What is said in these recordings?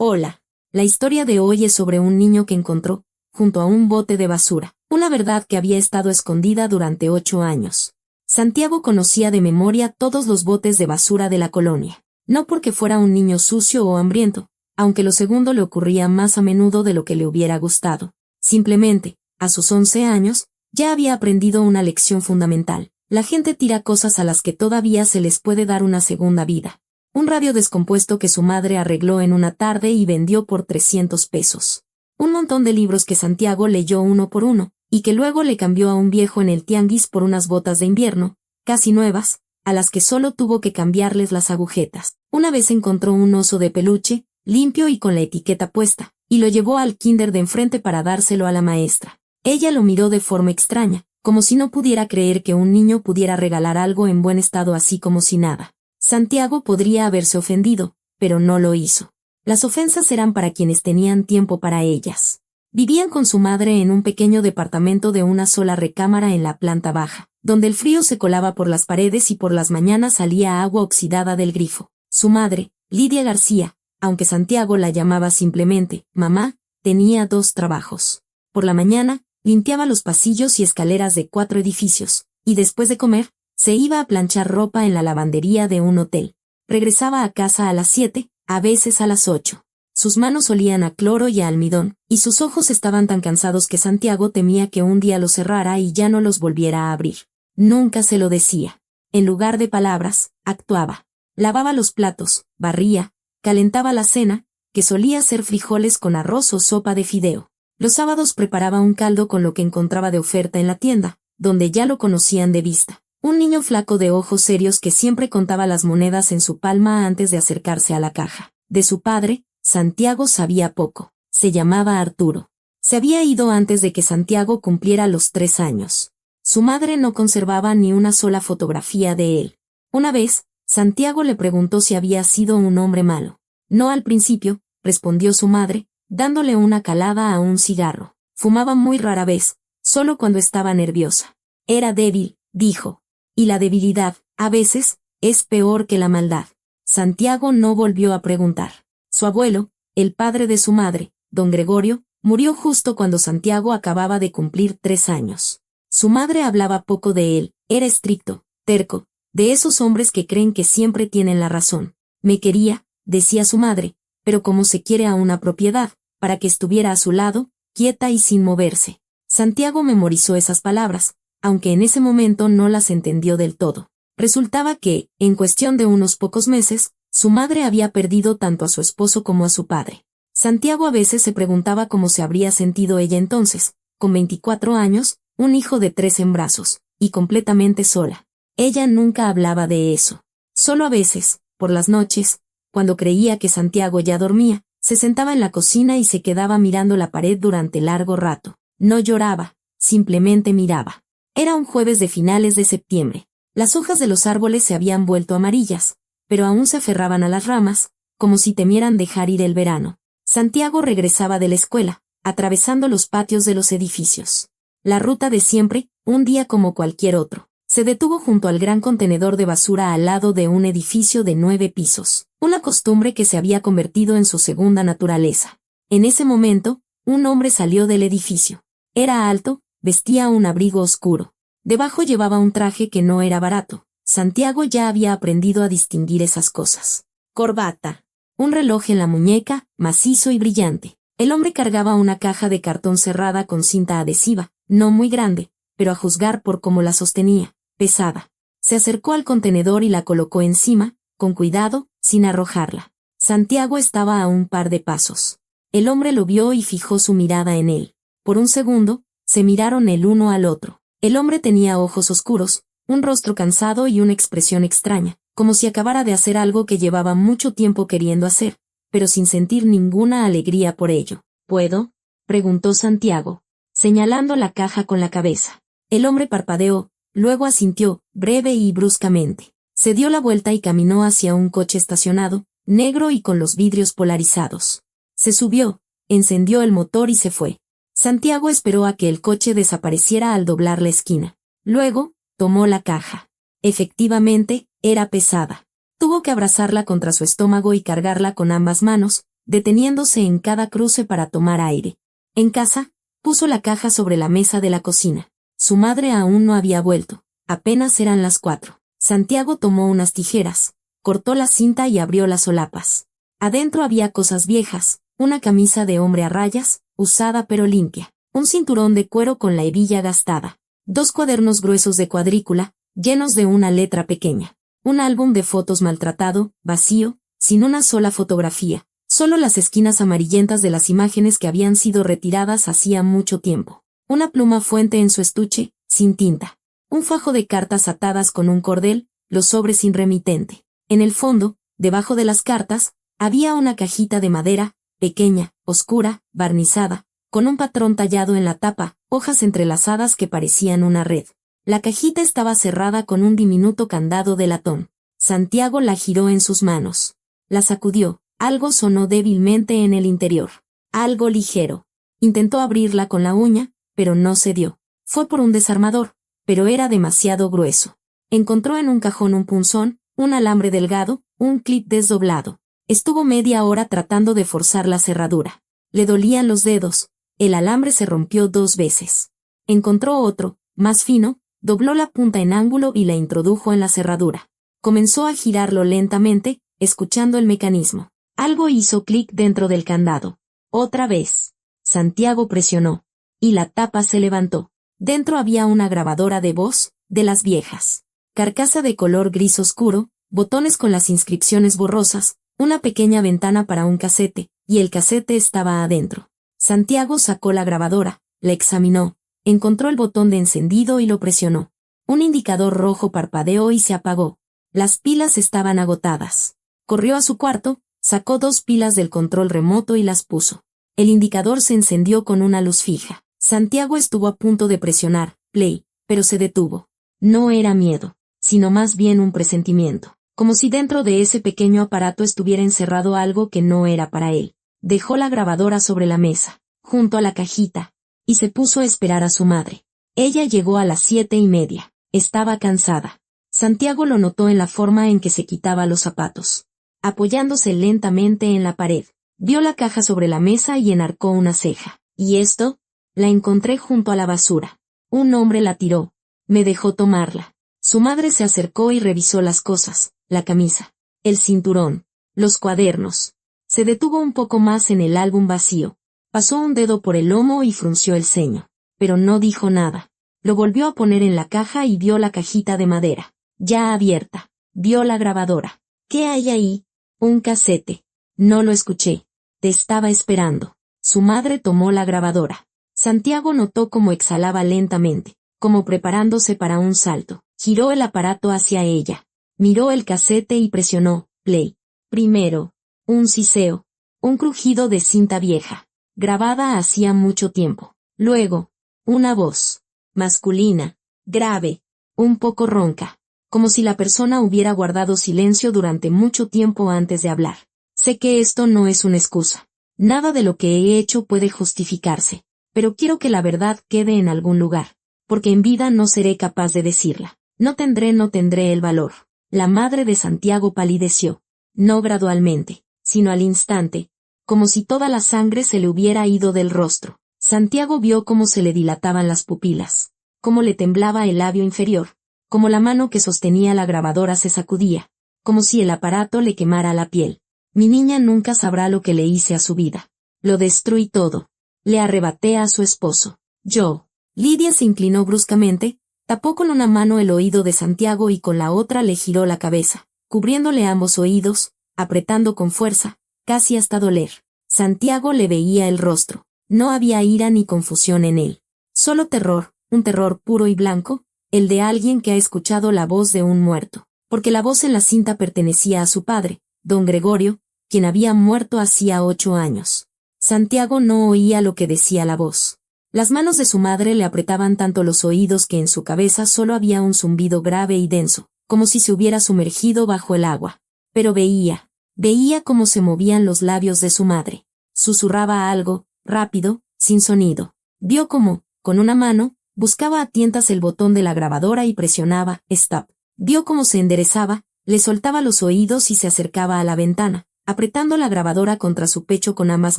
Hola. La historia de hoy es sobre un niño que encontró, junto a un bote de basura, una verdad que había estado escondida durante 8 años. Santiago conocía de memoria todos los botes de basura de la colonia. No porque fuera un niño sucio o hambriento, aunque lo segundo le ocurría más a menudo de lo que le hubiera gustado. Simplemente, a sus 11 años, ya había aprendido una lección fundamental. La gente tira cosas a las que todavía se les puede dar una segunda vida. Un radio descompuesto que su madre arregló en una tarde y vendió por 300 pesos. Un montón de libros que Santiago leyó uno por uno, y que luego le cambió a un viejo en el tianguis por unas botas de invierno, casi nuevas, a las que solo tuvo que cambiarles las agujetas. Una vez encontró un oso de peluche, limpio y con la etiqueta puesta, y lo llevó al kinder de enfrente para dárselo a la maestra. Ella lo miró de forma extraña, como si no pudiera creer que un niño pudiera regalar algo en buen estado así como si nada. Santiago podría haberse ofendido, pero no lo hizo. Las ofensas eran para quienes tenían tiempo para ellas. Vivían con su madre en un pequeño departamento de una sola recámara en la planta baja, donde el frío se colaba por las paredes y por las mañanas salía agua oxidada del grifo. Su madre, Lidia García, aunque Santiago la llamaba simplemente mamá, tenía 2 trabajos. Por la mañana, limpiaba los pasillos y escaleras de 4 edificios, y después de comer, se iba a planchar ropa en la lavandería de un hotel. Regresaba a casa a las 7, a veces a las 8. Sus manos olían a cloro y a almidón, y sus ojos estaban tan cansados que Santiago temía que un día los cerrara y ya no los volviera a abrir. Nunca se lo decía. En lugar de palabras, actuaba. Lavaba los platos, barría, calentaba la cena, que solía ser frijoles con arroz o sopa de fideo. Los sábados preparaba un caldo con lo que encontraba de oferta en la tienda, donde ya lo conocían de vista. Un niño flaco de ojos serios que siempre contaba las monedas en su palma antes de acercarse a la caja. De su padre, Santiago sabía poco. Se llamaba Arturo. Se había ido antes de que Santiago cumpliera los 3 años. Su madre no conservaba ni una sola fotografía de él. Una vez, Santiago le preguntó si había sido un hombre malo. No al principio, respondió su madre, dándole una calada a un cigarro. Fumaba muy rara vez, solo cuando estaba nerviosa. Era débil, dijo. Y la debilidad, a veces, es peor que la maldad. Santiago no volvió a preguntar. Su abuelo, el padre de su madre, don Gregorio, murió justo cuando Santiago acababa de cumplir 3 años. Su madre hablaba poco de él, era estricto, terco, de esos hombres que creen que siempre tienen la razón. Me quería, decía su madre, pero como se quiere a una propiedad, para que estuviera a su lado, quieta y sin moverse. Santiago memorizó esas palabras, aunque en ese momento no las entendió del todo. Resultaba que, en cuestión de unos pocos meses, su madre había perdido tanto a su esposo como a su padre. Santiago a veces se preguntaba cómo se habría sentido ella entonces, con 24 años, un hijo de 3 en brazos, y completamente sola. Ella nunca hablaba de eso. Solo a veces, por las noches, cuando creía que Santiago ya dormía, se sentaba en la cocina y se quedaba mirando la pared durante largo rato. No lloraba, simplemente miraba. Era un jueves de finales de septiembre. Las hojas de los árboles se habían vuelto amarillas, pero aún se aferraban a las ramas, como si temieran dejar ir el verano. Santiago regresaba de la escuela, atravesando los patios de los edificios. La ruta de siempre, un día como cualquier otro. Se detuvo junto al gran contenedor de basura al lado de un edificio de 9 pisos, una costumbre que se había convertido en su segunda naturaleza. En ese momento, un hombre salió del edificio. Era alto, vestía un abrigo oscuro. Debajo llevaba un traje que no era barato. Santiago ya había aprendido a distinguir esas cosas. Corbata. Un reloj en la muñeca, macizo y brillante. El hombre cargaba una caja de cartón cerrada con cinta adhesiva, no muy grande, pero a juzgar por cómo la sostenía, pesada. Se acercó al contenedor y la colocó encima, con cuidado, sin arrojarla. Santiago estaba a un par de pasos. El hombre lo vio y fijó su mirada en él. Por un segundo, se miraron el uno al otro. El hombre tenía ojos oscuros, un rostro cansado y una expresión extraña, como si acabara de hacer algo que llevaba mucho tiempo queriendo hacer, pero sin sentir ninguna alegría por ello. ¿Puedo?, preguntó Santiago, señalando la caja con la cabeza. El hombre parpadeó, luego asintió, breve y bruscamente. Se dio la vuelta y caminó hacia un coche estacionado, negro y con los vidrios polarizados. Se subió, encendió el motor y se fue. Santiago esperó a que el coche desapareciera al doblar la esquina. Luego, tomó la caja. Efectivamente, era pesada. Tuvo que abrazarla contra su estómago y cargarla con ambas manos, deteniéndose en cada cruce para tomar aire. En casa, puso la caja sobre la mesa de la cocina. Su madre aún no había vuelto. Apenas eran las 4. Santiago tomó unas tijeras, cortó la cinta y abrió las solapas. Adentro había cosas viejas, una camisa de hombre a rayas, usada pero limpia, un cinturón de cuero con la hebilla gastada, 2 cuadernos gruesos de cuadrícula, llenos de una letra pequeña, un álbum de fotos maltratado, vacío, sin una sola fotografía, solo las esquinas amarillentas de las imágenes que habían sido retiradas hacía mucho tiempo, una pluma fuente en su estuche, sin tinta, un fajo de cartas atadas con un cordel, los sobres sin remitente. En el fondo, debajo de las cartas, había una cajita de madera, pequeña, oscura, barnizada, con un patrón tallado en la tapa, hojas entrelazadas que parecían una red. La cajita estaba cerrada con un diminuto candado de latón. Santiago la giró en sus manos. La sacudió, algo sonó débilmente en el interior. Algo ligero. Intentó abrirla con la uña, pero no cedió. Fue por un desarmador, pero era demasiado grueso. Encontró en un cajón un punzón, un alambre delgado, un clip desdoblado. Estuvo media hora tratando de forzar la cerradura. Le dolían los dedos. El alambre se rompió 2 veces. Encontró otro, más fino, dobló la punta en ángulo y la introdujo en la cerradura. Comenzó a girarlo lentamente, escuchando el mecanismo. Algo hizo clic dentro del candado. Otra vez. Santiago presionó. Y la tapa se levantó. Dentro había una grabadora de voz, de las viejas. Carcasa de color gris oscuro, botones con las inscripciones borrosas, una pequeña ventana para un casete, y el casete estaba adentro. Santiago sacó la grabadora, la examinó, encontró el botón de encendido y lo presionó. Un indicador rojo parpadeó y se apagó. Las pilas estaban agotadas. Corrió a su cuarto, sacó 2 pilas del control remoto y las puso. El indicador se encendió con una luz fija. Santiago estuvo a punto de presionar play, pero se detuvo. No era miedo, sino más bien un presentimiento, como si dentro de ese pequeño aparato estuviera encerrado algo que no era para él. Dejó la grabadora sobre la mesa, junto a la cajita, y se puso a esperar a su madre. Ella llegó a las 7:30. Estaba cansada. Santiago lo notó en la forma en que se quitaba los zapatos. Apoyándose lentamente en la pared, vio la caja sobre la mesa y enarcó una ceja. ¿Y esto? La encontré junto a la basura. Un hombre la tiró. Me dejó tomarla. Su madre se acercó y revisó las cosas, la camisa, el cinturón, los cuadernos. Se detuvo un poco más en el álbum vacío. Pasó un dedo por el lomo y frunció el ceño. Pero no dijo nada. Lo volvió a poner en la caja y vio la cajita de madera, ya abierta. Vio la grabadora. ¿Qué hay ahí? Un casete. No lo escuché. Te estaba esperando. Su madre tomó la grabadora. Santiago notó cómo exhalaba lentamente, como preparándose para un salto. Giró el aparato hacia ella. Miró el casete y presionó play. Primero, un siseo, un crujido de cinta vieja, grabada hacía mucho tiempo. Luego, una voz, masculina, grave, un poco ronca, como si la persona hubiera guardado silencio durante mucho tiempo antes de hablar. Sé que esto no es una excusa. Nada de lo que he hecho puede justificarse, pero quiero que la verdad quede en algún lugar, porque en vida no seré capaz de decirla. No tendré el valor. La madre de Santiago palideció, no gradualmente, sino al instante, como si toda la sangre se le hubiera ido del rostro. Santiago vio cómo se le dilataban las pupilas, cómo le temblaba el labio inferior, cómo la mano que sostenía la grabadora se sacudía, como si el aparato le quemara la piel. Mi niña nunca sabrá lo que le hice a su vida. Lo destruí todo. Le arrebaté a su esposo. Yo. Lidia se inclinó bruscamente, tapó con una mano el oído de Santiago y con la otra le giró la cabeza, cubriéndole ambos oídos, apretando con fuerza, casi hasta doler. Santiago le veía el rostro. No había ira ni confusión en él. Solo terror, un terror puro y blanco, el de alguien que ha escuchado la voz de un muerto. Porque la voz en la cinta pertenecía a su padre, don Gregorio, quien había muerto hacía 8 años. Santiago no oía lo que decía la voz. Las manos de su madre le apretaban tanto los oídos que en su cabeza solo había un zumbido grave y denso, como si se hubiera sumergido bajo el agua. Pero veía cómo se movían los labios de su madre. Susurraba algo, rápido, sin sonido. Vio cómo, con una mano, buscaba a tientas el botón de la grabadora y presionaba «Stop». Vio cómo se enderezaba, le soltaba los oídos y se acercaba a la ventana, apretando la grabadora contra su pecho con ambas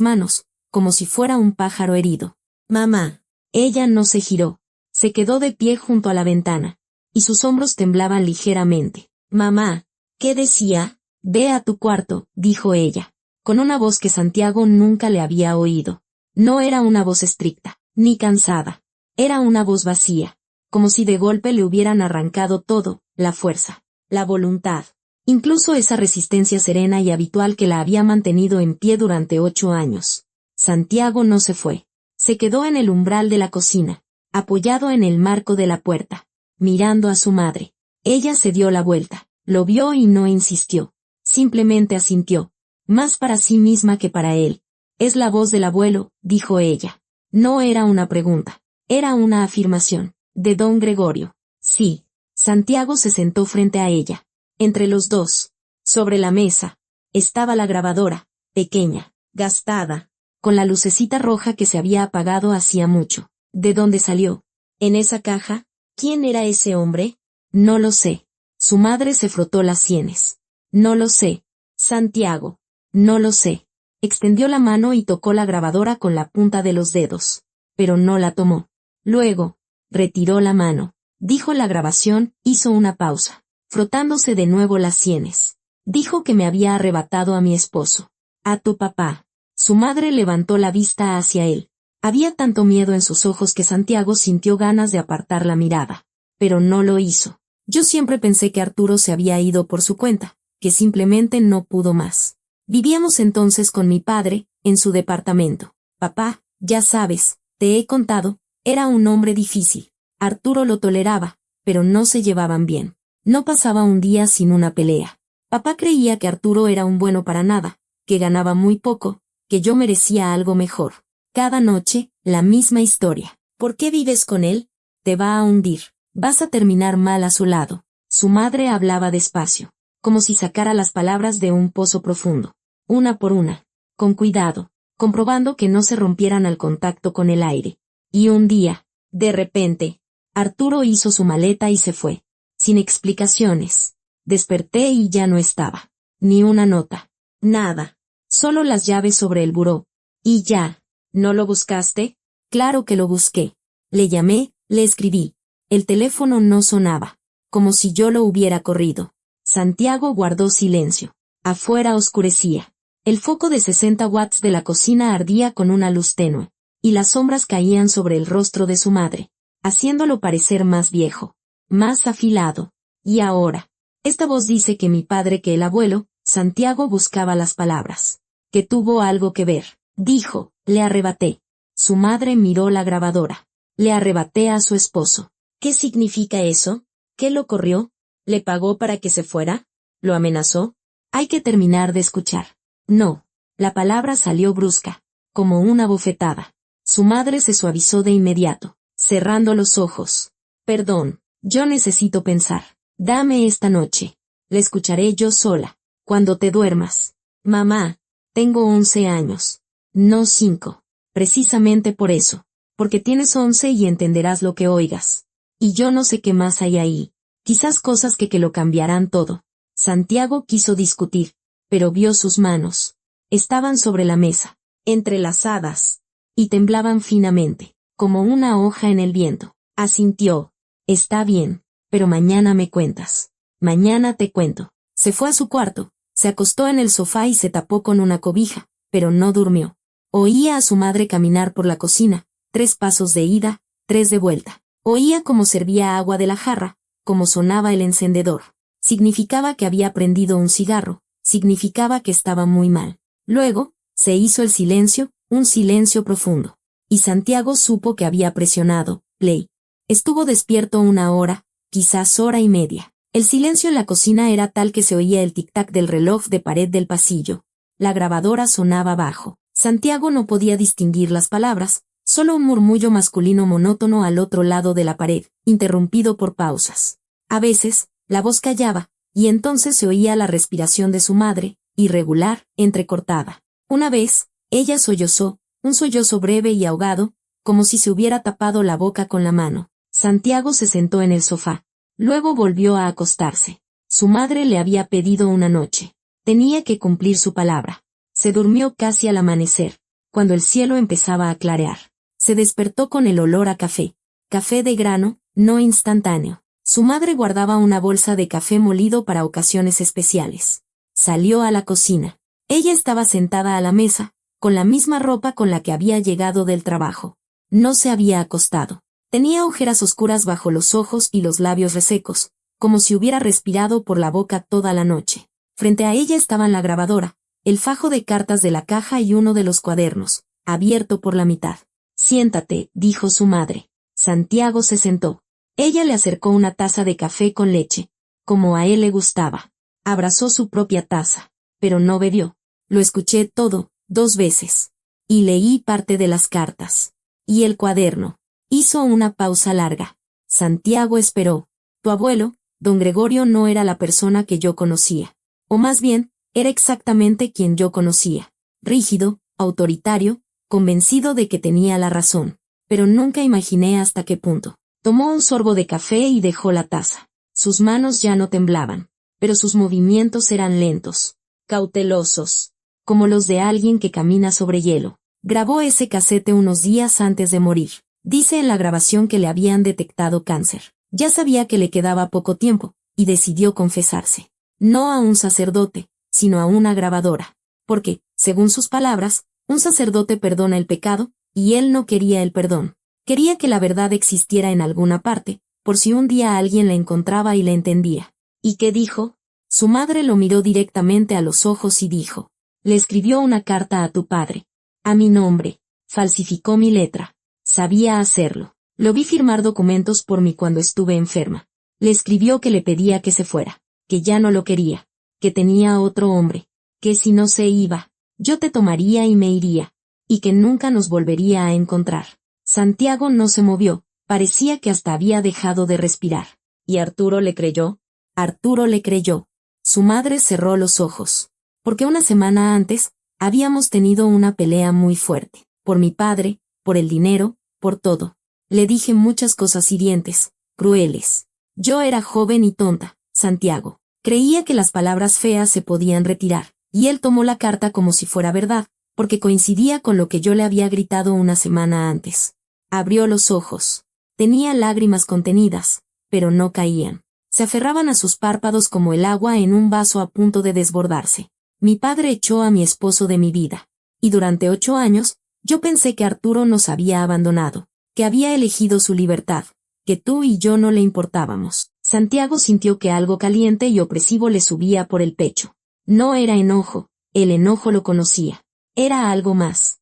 manos, como si fuera un pájaro herido. Mamá. Ella no se giró. Se quedó de pie junto a la ventana, y sus hombros temblaban ligeramente. Mamá. ¿Qué decía? Ve a tu cuarto, dijo ella, con una voz que Santiago nunca le había oído. No era una voz estricta, ni cansada. Era una voz vacía, como si de golpe le hubieran arrancado todo, la fuerza, la voluntad, incluso esa resistencia serena y habitual que la había mantenido en pie durante 8 años. Santiago no se fue. Se quedó en el umbral de la cocina, apoyado en el marco de la puerta, mirando a su madre. Ella se dio la vuelta, lo vio y no insistió. Simplemente asintió, más para sí misma que para él. Es la voz del abuelo, dijo ella. No era una pregunta, era una afirmación. De don Gregorio. Sí. Santiago se sentó frente a ella. Entre los dos, sobre la mesa, estaba la grabadora, pequeña, gastada, con la lucecita roja que se había apagado hacía mucho. ¿De dónde salió? ¿En esa caja? ¿Quién era ese hombre? No lo sé. Su madre se frotó las sienes. No lo sé. Santiago. No lo sé. Extendió la mano y tocó la grabadora con la punta de los dedos. Pero no la tomó. Luego, retiró la mano. Dijo la grabación, hizo una pausa, frotándose de nuevo las sienes. Dijo que me había arrebatado a mi esposo. A tu papá. Su madre levantó la vista hacia él. Había tanto miedo en sus ojos que Santiago sintió ganas de apartar la mirada. Pero no lo hizo. Yo siempre pensé que Arturo se había ido por su cuenta, que simplemente no pudo más. Vivíamos entonces con mi padre, en su departamento. Papá, ya sabes, te he contado, era un hombre difícil. Arturo lo toleraba, pero no se llevaban bien. No pasaba un día sin una pelea. Papá creía que Arturo era un bueno para nada, que ganaba muy poco, que yo merecía algo mejor. Cada noche, la misma historia. ¿Por qué vives con él? Te va a hundir. Vas a terminar mal a su lado. Su madre hablaba despacio, como si sacara las palabras de un pozo profundo, una por una, con cuidado, comprobando que no se rompieran al contacto con el aire. Y un día, de repente, Arturo hizo su maleta y se fue, sin explicaciones. Desperté y ya no estaba. Ni una nota. Nada. Solo las llaves sobre el buró. Y ya. ¿No lo buscaste? Claro que lo busqué. Le llamé, le escribí. El teléfono no sonaba, como si yo lo hubiera corrido. Santiago guardó silencio. Afuera oscurecía. El foco de 60 watts de la cocina ardía con una luz tenue, y las sombras caían sobre el rostro de su madre, haciéndolo parecer más viejo, más afilado. Y ahora, esta voz dice que mi padre, que el abuelo, Santiago buscaba las palabras, que tuvo algo que ver. Dijo, le arrebaté. Su madre miró la grabadora. Le arrebaté a su esposo. ¿Qué significa eso? ¿Qué lo corrió? ¿Le pagó para que se fuera? ¿Lo amenazó? Hay que terminar de escuchar. No. La palabra salió brusca, como una bofetada. Su madre se suavizó de inmediato, cerrando los ojos. Perdón, yo necesito pensar. Dame esta noche. Le escucharé yo sola, cuando te duermas. Mamá, tengo 11 años. No 5. Precisamente por eso. Porque tienes 11 y entenderás lo que oigas. Y yo no sé qué más hay ahí. Quizás cosas que lo cambiarán todo. Santiago quiso discutir, pero vio sus manos. Estaban sobre la mesa, entrelazadas, y temblaban finamente, como una hoja en el viento. Asintió. Está bien, pero mañana me cuentas. Mañana te cuento. Se fue a su cuarto, se acostó en el sofá y se tapó con una cobija, pero no durmió. Oía a su madre caminar por la cocina, 3 pasos de ida, 3 de vuelta. Oía cómo servía agua de la jarra, cómo sonaba el encendedor. Significaba que había prendido un cigarro, significaba que estaba muy mal. Luego, se hizo el silencio, un silencio profundo. Y Santiago supo que había presionado play. Estuvo despierto 1 hora, quizás hora y media. El silencio en la cocina era tal que se oía el tic-tac del reloj de pared del pasillo. La grabadora sonaba bajo. Santiago no podía distinguir las palabras, solo un murmullo masculino monótono al otro lado de la pared, interrumpido por pausas. A veces, la voz callaba, y entonces se oía la respiración de su madre, irregular, entrecortada. Una vez, ella sollozó, un sollozo breve y ahogado, como si se hubiera tapado la boca con la mano. Santiago se sentó en el sofá. Luego volvió a acostarse. Su madre le había pedido una noche. Tenía que cumplir su palabra. Se durmió casi al amanecer, cuando el cielo empezaba a clarear. Se despertó con el olor a café. Café de grano, no instantáneo. Su madre guardaba una bolsa de café molido para ocasiones especiales. Salió a la cocina. Ella estaba sentada a la mesa, con la misma ropa con la que había llegado del trabajo. No se había acostado. Tenía ojeras oscuras bajo los ojos y los labios resecos, como si hubiera respirado por la boca toda la noche. Frente a ella estaban la grabadora, el fajo de cartas de la caja y uno de los cuadernos, abierto por la mitad. «Siéntate», dijo su madre. Santiago se sentó. Ella le acercó una taza de café con leche, como a él le gustaba. Abrazó su propia taza, pero no bebió. Lo escuché todo, 2 veces. Y leí parte de las cartas. Y el cuaderno. Hizo una pausa larga. Santiago esperó. Tu abuelo, don Gregorio, no era la persona que yo conocía. O más bien, era exactamente quien yo conocía. Rígido, autoritario, convencido de que tenía la razón. Pero nunca imaginé hasta qué punto. Tomó un sorbo de café y dejó la taza. Sus manos ya no temblaban, pero sus movimientos eran lentos, cautelosos, como los de alguien que camina sobre hielo. Grabó ese casete unos días antes de morir. Dice en la grabación que le habían detectado cáncer. Ya sabía que le quedaba poco tiempo, y decidió confesarse. No a un sacerdote, sino a una grabadora. Porque, según sus palabras, un sacerdote perdona el pecado, y él no quería el perdón. Quería que la verdad existiera en alguna parte, por si un día alguien la encontraba y la entendía. ¿Y qué dijo? Su madre lo miró directamente a los ojos y dijo: le escribió una carta a tu padre. A mi nombre. Falsificó mi letra. Sabía hacerlo. Lo vi firmar documentos por mí cuando estuve enferma. Le escribió que le pedía que se fuera, que ya no lo quería, que tenía otro hombre, que si no se iba, yo te tomaría y me iría, y que nunca nos volvería a encontrar. Santiago no se movió, parecía que hasta había dejado de respirar. ¿Y Arturo le creyó? Arturo le creyó. Su madre cerró los ojos. Porque una semana antes, habíamos tenido una pelea muy fuerte. Por mi padre, por el dinero, por todo. Le dije muchas cosas hirientes, crueles. Yo era joven y tonta, Santiago. Creía que las palabras feas se podían retirar, y él tomó la carta como si fuera verdad, porque coincidía con lo que yo le había gritado una semana antes. Abrió los ojos. Tenía lágrimas contenidas, pero no caían. Se aferraban a sus párpados como el agua en un vaso a punto de desbordarse. Mi padre echó a mi esposo de mi vida. Y durante 8 años, yo pensé que Arturo nos había abandonado, que había elegido su libertad, que tú y yo no le importábamos. Santiago sintió que algo caliente y opresivo le subía por el pecho. No era enojo, el enojo lo conocía. Era algo más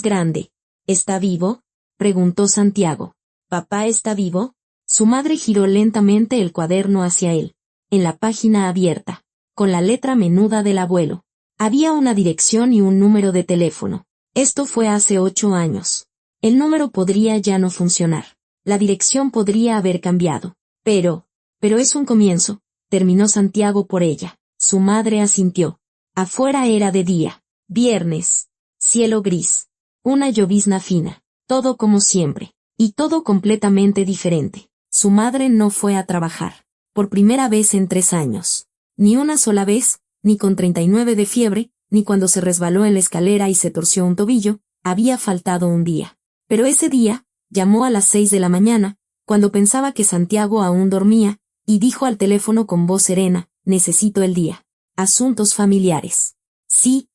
grande. ¿Está vivo?, preguntó Santiago. ¿Papá está vivo? Su madre giró lentamente el cuaderno hacia él. En la página abierta, con la letra menuda del abuelo, había una dirección y un número de teléfono. Esto fue hace 8 años. El número podría ya no funcionar. La dirección podría haber cambiado. Pero es un comienzo, terminó Santiago por ella. Su madre asintió. Afuera era de día. Viernes. Cielo gris. Una llovizna fina. Todo como siempre. Y todo completamente diferente. Su madre no fue a trabajar. Por primera vez en 3 años. Ni una sola vez, ni con 39 de fiebre, ni cuando se resbaló en la escalera y se torció un tobillo, había faltado un día. Pero ese día, llamó a las 6 de la mañana, cuando pensaba que Santiago aún dormía, y dijo al teléfono con voz serena: necesito el día. Asuntos familiares. Sí,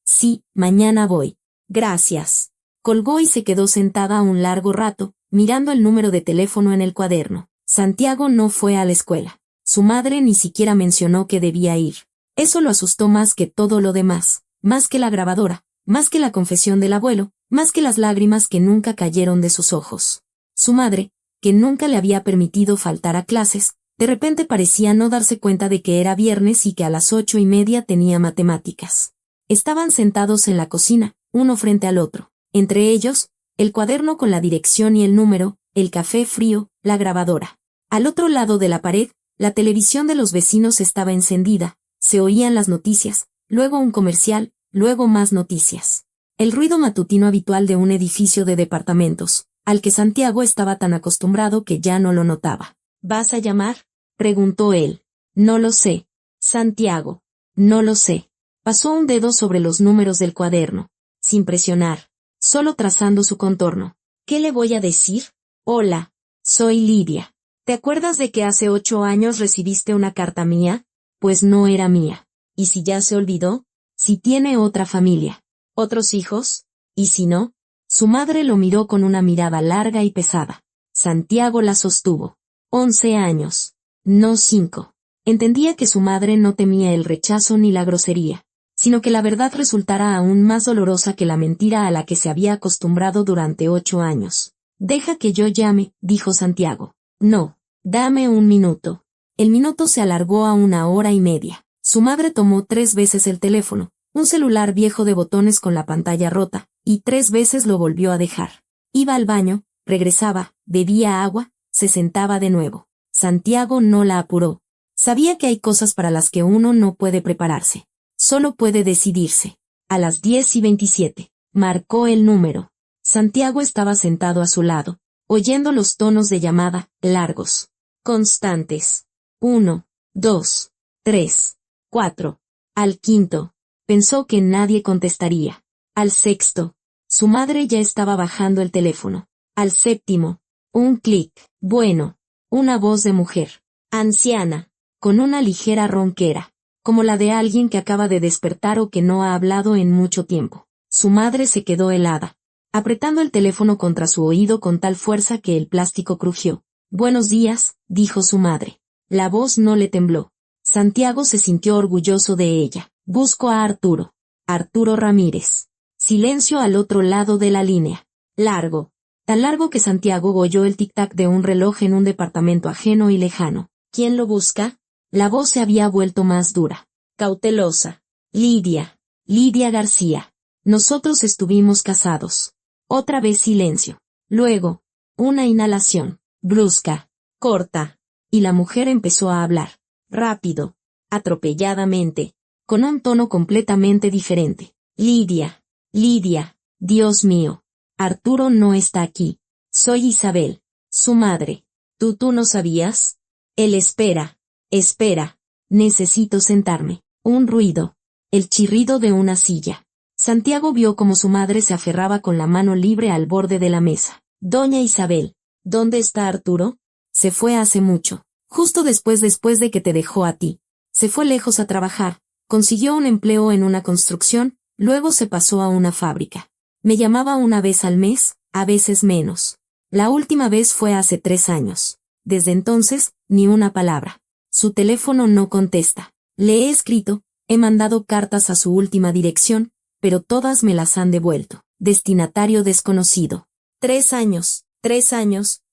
mañana voy. Gracias. Colgó y se quedó sentada un largo rato, mirando el número de teléfono en el cuaderno. Santiago no fue a la escuela. Su madre ni siquiera mencionó que debía ir. Eso lo asustó más que todo lo demás, más que la grabadora, más que la confesión del abuelo, más que las lágrimas que nunca cayeron de sus ojos. Su madre, que nunca le había permitido faltar a clases, de repente parecía no darse cuenta de que era viernes y que a las 8:30 tenía matemáticas. Estaban sentados en la cocina, uno frente al otro. Entre ellos, el cuaderno con la dirección y el número, el café frío, la grabadora. Al otro lado de la pared, la televisión de los vecinos estaba encendida, se oían las noticias, luego un comercial, luego más noticias. El ruido matutino habitual de un edificio de departamentos, al que Santiago estaba tan acostumbrado que ya no lo notaba. ¿Vas a llamar?, preguntó él. No lo sé, Santiago. No lo sé. Pasó un dedo sobre los números del cuaderno, sin presionar, solo trazando su contorno. ¿Qué le voy a decir? Hola, soy Lidia. ¿Te acuerdas de que hace 8 años recibiste una carta mía? Pues no era mía. ¿Y si ya se olvidó? Si tiene otra familia, otros hijos, y si no. Su madre lo miró con una mirada larga y pesada. Santiago la sostuvo. 11 años. No 5. Entendía que su madre no temía el rechazo ni la grosería, sino que la verdad resultara aún más dolorosa que la mentira a la que se había acostumbrado durante 8 años. Deja que yo llame, dijo Santiago. No, dame un minuto. El minuto se alargó a 1 hora y media. Su madre tomó 3 veces el teléfono, un celular viejo de botones con la pantalla rota, y 3 veces lo volvió a dejar. Iba al baño, regresaba, bebía agua, se sentaba de nuevo. Santiago no la apuró. Sabía que hay cosas para las que uno no puede prepararse. Solo puede decidirse. A las 10:27. Marcó el número. Santiago estaba sentado a su lado, oyendo los tonos de llamada, largos, constantes. 1, 2, 3, 4. Al quinto, pensó que nadie contestaría. Al sexto, su madre ya estaba bajando el teléfono. Al séptimo, un clic. Bueno, una voz de mujer, anciana, con una ligera ronquera, como la de alguien que acaba de despertar o que no ha hablado en mucho tiempo. Su madre se quedó helada, apretando el teléfono contra su oído con tal fuerza que el plástico crujió. Buenos días, dijo su madre. La voz no le tembló. Santiago se sintió orgulloso de ella. Busco a Arturo. Arturo Ramírez. Silencio al otro lado de la línea. Largo. Tan largo que Santiago oyó el tic-tac de un reloj en un departamento ajeno y lejano. ¿Quién lo busca? La voz se había vuelto más dura. Cautelosa. Lidia. Lidia García. Nosotros estuvimos casados. Otra vez silencio. Luego, una inhalación. Brusca. Corta. Y la mujer empezó a hablar. Rápido. Atropelladamente. Con un tono completamente diferente. Lidia. Lidia. Dios mío. Arturo no está aquí. Soy Isabel. Su madre. ¿Tú no sabías? Él espera. Espera. Necesito sentarme. Un ruido. El chirrido de una silla. Santiago vio cómo su madre se aferraba con la mano libre al borde de la mesa. Doña Isabel. ¿Dónde está Arturo? Se fue hace mucho. Justo después de que te dejó a ti. Se fue lejos a trabajar. Consiguió un empleo en una construcción, luego se pasó a una fábrica. Me llamaba una vez al mes, a veces menos. La última vez fue hace 3 años. Desde entonces, ni una palabra. Su teléfono no contesta. Le he escrito, he mandado cartas a su última dirección, pero todas me las han devuelto. Destinatario desconocido. 3 años,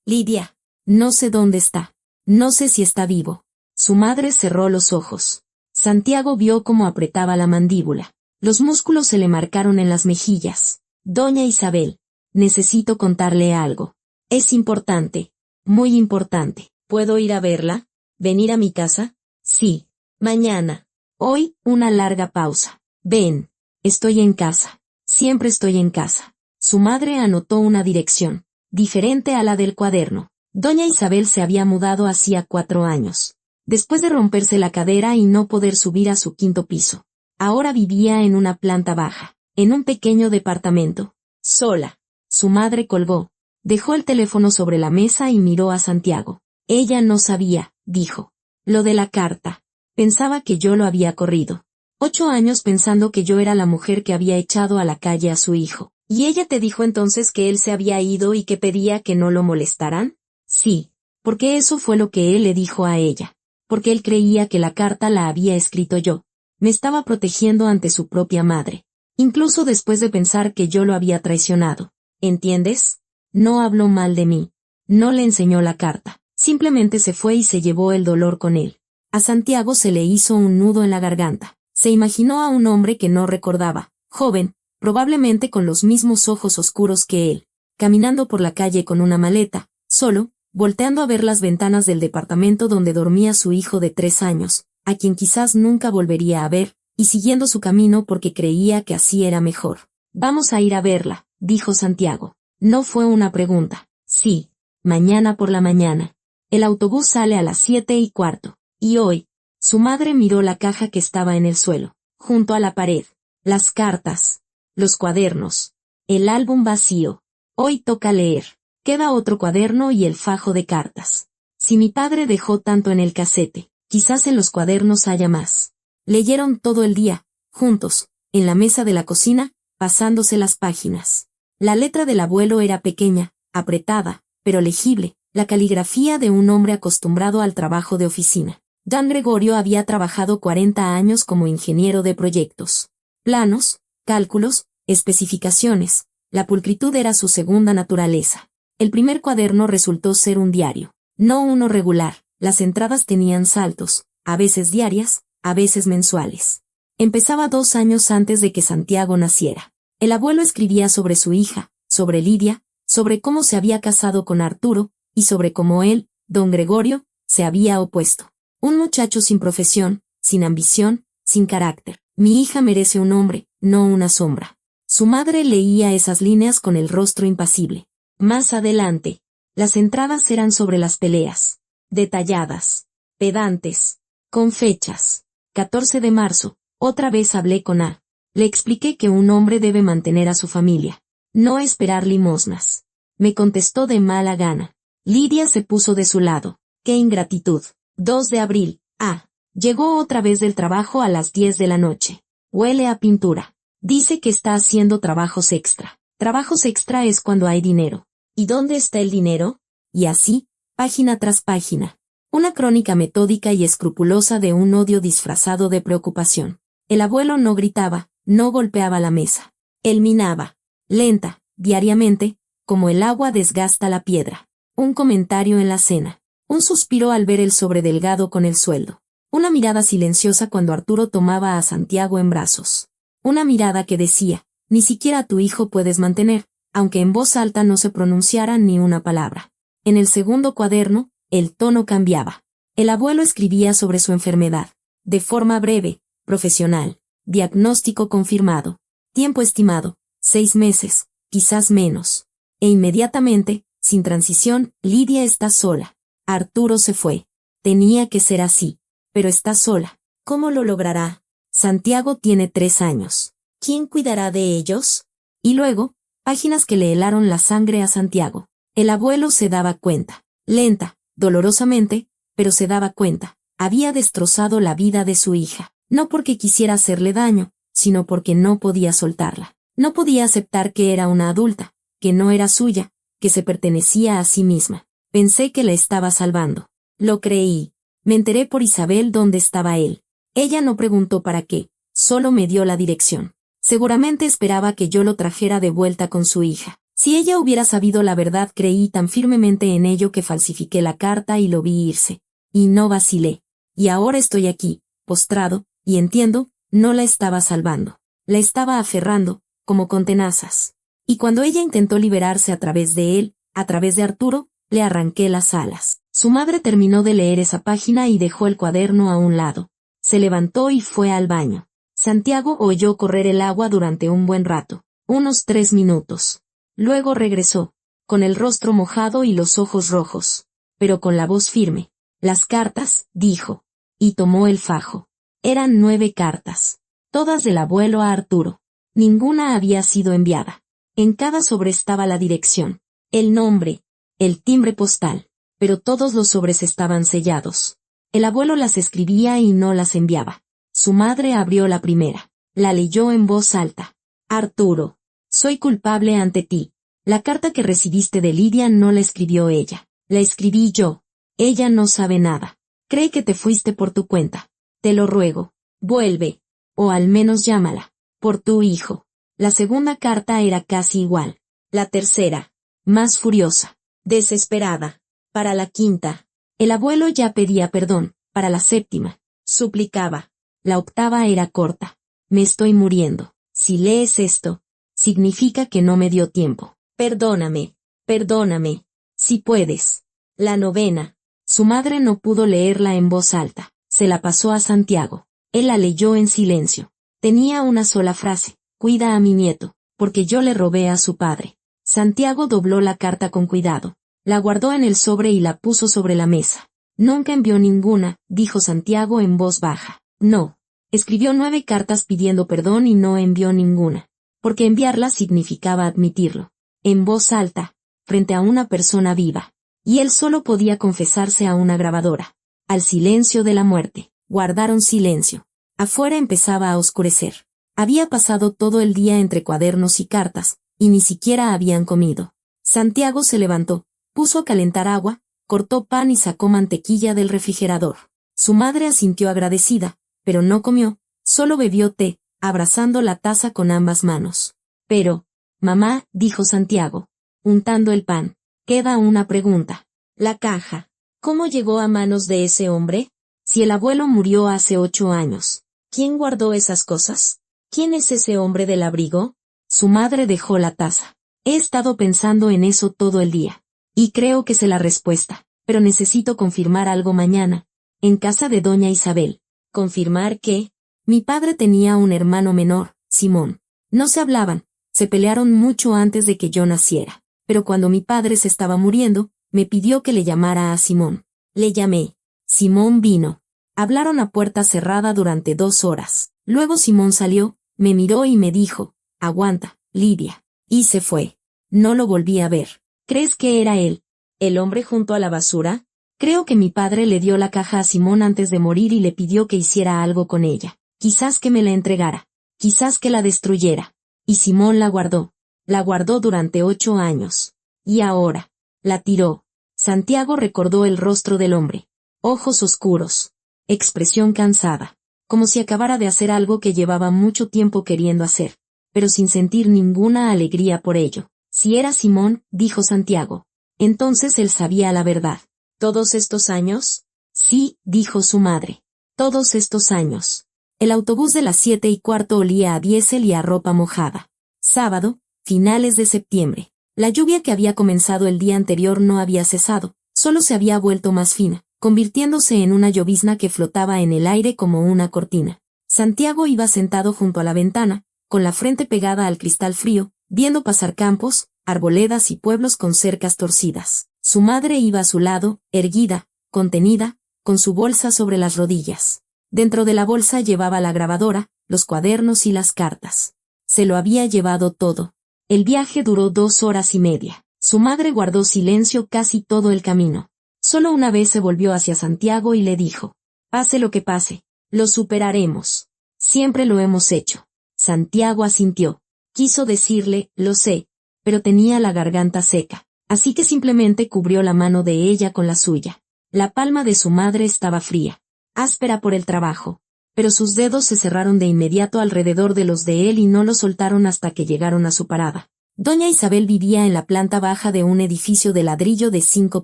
Lidia. No sé dónde está. No sé si está vivo. Su madre cerró los ojos. Santiago vio cómo apretaba la mandíbula. Los músculos se le marcaron en las mejillas. Doña Isabel, necesito contarle algo. Es importante. Muy importante. ¿Puedo ir a verla? ¿Venir a mi casa? Sí. Mañana. Hoy, una larga pausa. Ven. Estoy en casa. Siempre estoy en casa. Su madre anotó una dirección, diferente a la del cuaderno. Doña Isabel se había mudado hacía 4 años. Después de romperse la cadera y no poder subir a su 5.º piso. Ahora vivía en una planta baja, en un pequeño departamento. Sola. Su madre colgó. Dejó el teléfono sobre la mesa y miró a Santiago. Ella no sabía, dijo. Lo de la carta. Pensaba que yo lo había corrido. 8 años pensando que yo era la mujer que había echado a la calle a su hijo. ¿Y ella te dijo entonces que él se había ido y que pedía que no lo molestaran? Sí, porque eso fue lo que él le dijo a ella. Porque él creía que la carta la había escrito yo. Me estaba protegiendo ante su propia madre. Incluso después de pensar que yo lo había traicionado. ¿Entiendes? No habló mal de mí. No le enseñó la carta. Simplemente se fue y se llevó el dolor con él. A Santiago se le hizo un nudo en la garganta. Se imaginó a un hombre que no recordaba, joven, probablemente con los mismos ojos oscuros que él, caminando por la calle con una maleta, solo, volteando a ver las ventanas del departamento donde dormía su hijo de 3 años, a quien quizás nunca volvería a ver, y siguiendo su camino porque creía que así era mejor. Vamos a ir a verla, dijo Santiago. No fue una pregunta. Sí, mañana por la mañana. El autobús sale a las 7:15. Y hoy. Su madre miró la caja que estaba en el suelo. junto a la pared. Las cartas. Los cuadernos. El álbum vacío. Hoy toca leer. Queda otro cuaderno y el fajo de cartas. Si mi padre dejó tanto en el casete, quizás en los cuadernos haya más. Leyeron todo el día, juntos, en la mesa de la cocina, pasándose las páginas. La letra del abuelo era pequeña, apretada, pero legible, la caligrafía de un hombre acostumbrado al trabajo de oficina. Don Gregorio había trabajado 40 años como ingeniero de proyectos. Planos, cálculos, especificaciones, la pulcritud era su segunda naturaleza. El primer cuaderno resultó ser un diario, no uno regular, las entradas tenían saltos, a veces diarias, a veces mensuales. Empezaba 2 años antes de que Santiago naciera. El abuelo escribía sobre su hija, sobre Lidia, sobre cómo se había casado con Arturo, y sobre cómo él, don Gregorio, se había opuesto. Un muchacho sin profesión, sin ambición, sin carácter. Mi hija merece un hombre, no una sombra. Su madre leía esas líneas con el rostro impasible. Más adelante, las entradas eran sobre las peleas, detalladas, pedantes, con fechas. 14 de marzo, otra vez hablé con A. Le expliqué que un hombre debe mantener a su familia, no esperar limosnas. Me contestó de mala gana. Lidia se puso de su lado. ¡Qué ingratitud! 2 de abril, A. Llegó otra vez del trabajo a las 10 de la noche. Huele a pintura. Dice que está haciendo trabajos extra. Trabajos extra es cuando hay dinero. ¿Y dónde está el dinero? Y así, página tras página. Una crónica metódica y escrupulosa de un odio disfrazado de preocupación. El abuelo no gritaba, no golpeaba la mesa. Él minaba, lenta, diariamente, como el agua desgasta la piedra. Un comentario en la cena. Un suspiro al ver el sobredelgado con el sueldo. Una mirada silenciosa cuando Arturo tomaba a Santiago en brazos. Una mirada que decía, ni siquiera a tu hijo puedes mantener, aunque en voz alta no se pronunciara ni una palabra. En el segundo cuaderno, el tono cambiaba. El abuelo escribía sobre su enfermedad, de forma breve, profesional, diagnóstico confirmado, tiempo estimado, 6 meses, quizás menos. E inmediatamente, sin transición, Lidia está sola. Arturo se fue. Tenía que ser así. Pero está sola. ¿Cómo lo logrará? Santiago tiene 3 años. ¿Quién cuidará de ellos? Y luego, páginas que le helaron la sangre a Santiago. El abuelo se daba cuenta. Lenta, dolorosamente, pero se daba cuenta. Había destrozado la vida de su hija. No porque quisiera hacerle daño, sino porque no podía soltarla. No podía aceptar que era una adulta, que no era suya, que se pertenecía a sí misma. Pensé que la estaba salvando. Lo creí. Me enteré por Isabel dónde estaba él. Ella no preguntó para qué, solo me dio la dirección. Seguramente esperaba que yo lo trajera de vuelta con su hija. Si ella hubiera sabido la verdad, creí tan firmemente en ello que falsifiqué la carta y lo vi irse. Y no vacilé. Y ahora estoy aquí, postrado, y entiendo, no la estaba salvando. La estaba aferrando, como con tenazas. Y cuando ella intentó liberarse a través de él, a través de Arturo, le arranqué las alas. Su madre terminó de leer esa página y dejó el cuaderno a un lado. Se levantó y fue al baño. Santiago oyó correr el agua durante un buen rato, unos 3 minutos. Luego regresó, con el rostro mojado y los ojos rojos, pero con la voz firme. Las cartas, dijo, y tomó el fajo. Eran 9 cartas, todas del abuelo a Arturo. Ninguna había sido enviada. En cada sobre estaba la dirección, el nombre, el timbre postal. Pero todos los sobres estaban sellados. El abuelo las escribía y no las enviaba. Su madre abrió la primera. La leyó en voz alta. Arturo, soy culpable ante ti. La carta que recibiste de Lidia no la escribió ella. La escribí yo. Ella no sabe nada. Cree que te fuiste por tu cuenta. Te lo ruego. Vuelve. O al menos llámala. Por tu hijo. La segunda carta era casi igual. La tercera. Más furiosa. Desesperada. Para la quinta, el abuelo ya pedía perdón. Para la séptima, suplicaba. La octava era corta. Me estoy muriendo. Si lees esto, significa que no me dio tiempo. Perdóname. Perdóname. Si puedes. La novena. Su madre no pudo leerla en voz alta. Se la pasó a Santiago. Él la leyó en silencio. Tenía una sola frase. Cuida a mi nieto, porque yo le robé a su padre. Santiago dobló la carta con cuidado. La guardó en el sobre y la puso sobre la mesa. Nunca envió ninguna, dijo Santiago en voz baja. No. Escribió 9 cartas pidiendo perdón y no envió ninguna, porque enviarlas significaba admitirlo, en voz alta, frente a una persona viva. Y él solo podía confesarse a una grabadora, al silencio de la muerte. Guardaron silencio. Afuera empezaba a oscurecer. Había pasado todo el día entre cuadernos y cartas, y ni siquiera habían comido. Santiago se levantó, puso a calentar agua, cortó pan y sacó mantequilla del refrigerador. Su madre asintió agradecida, pero no comió, solo bebió té, abrazando la taza con ambas manos. Pero, mamá, dijo Santiago, untando el pan, queda una pregunta. La caja. ¿Cómo llegó a manos de ese hombre? Si el abuelo murió hace 8 años, ¿quién guardó esas cosas? ¿Quién es ese hombre del abrigo? Su madre dejó la taza. He estado pensando en eso todo el día. Y creo que sé la respuesta, pero necesito confirmar algo mañana, en casa de doña Isabel. ¿Confirmar qué? Mi padre tenía un hermano menor, Simón. No se hablaban, se pelearon mucho antes de que yo naciera, pero cuando mi padre se estaba muriendo, me pidió que le llamara a Simón. Le llamé. Simón vino. Hablaron a puerta cerrada durante 2 horas. Luego Simón salió, me miró y me dijo, aguanta, Lidia. Y se fue. No lo volví a ver. ¿Crees que era él? ¿El hombre junto a la basura? Creo que mi padre le dio la caja a Simón antes de morir y le pidió que hiciera algo con ella. Quizás que me la entregara. Quizás que la destruyera. Y Simón la guardó. La guardó durante 8 años. Y ahora, la tiró. Santiago recordó el rostro del hombre. Ojos oscuros. Expresión cansada. Como si acabara de hacer algo que llevaba mucho tiempo queriendo hacer, pero sin sentir ninguna alegría por ello. Si era Simón, dijo Santiago. Entonces él sabía la verdad. ¿Todos estos años? Sí, dijo su madre. Todos estos años. El autobús de las 7:15 olía a diésel y a ropa mojada. Sábado, finales de septiembre. La lluvia que había comenzado el día anterior no había cesado, solo se había vuelto más fina, convirtiéndose en una llovizna que flotaba en el aire como una cortina. Santiago iba sentado junto a la ventana, con la frente pegada al cristal frío, viendo pasar campos, arboledas y pueblos con cercas torcidas. Su madre iba a su lado, erguida, contenida, con su bolsa sobre las rodillas. Dentro de la bolsa llevaba la grabadora, los cuadernos y las cartas. Se lo había llevado todo. El viaje duró 2 horas y media. Su madre guardó silencio casi todo el camino. Solo una vez se volvió hacia Santiago y le dijo, pase lo que pase, lo superaremos. Siempre lo hemos hecho. Santiago asintió. Quiso decirle, lo sé, pero tenía la garganta seca, así que simplemente cubrió la mano de ella con la suya. La palma de su madre estaba fría, áspera por el trabajo, pero sus dedos se cerraron de inmediato alrededor de los de él y no los soltaron hasta que llegaron a su parada. Doña Isabel vivía en la planta baja de un edificio de ladrillo de 5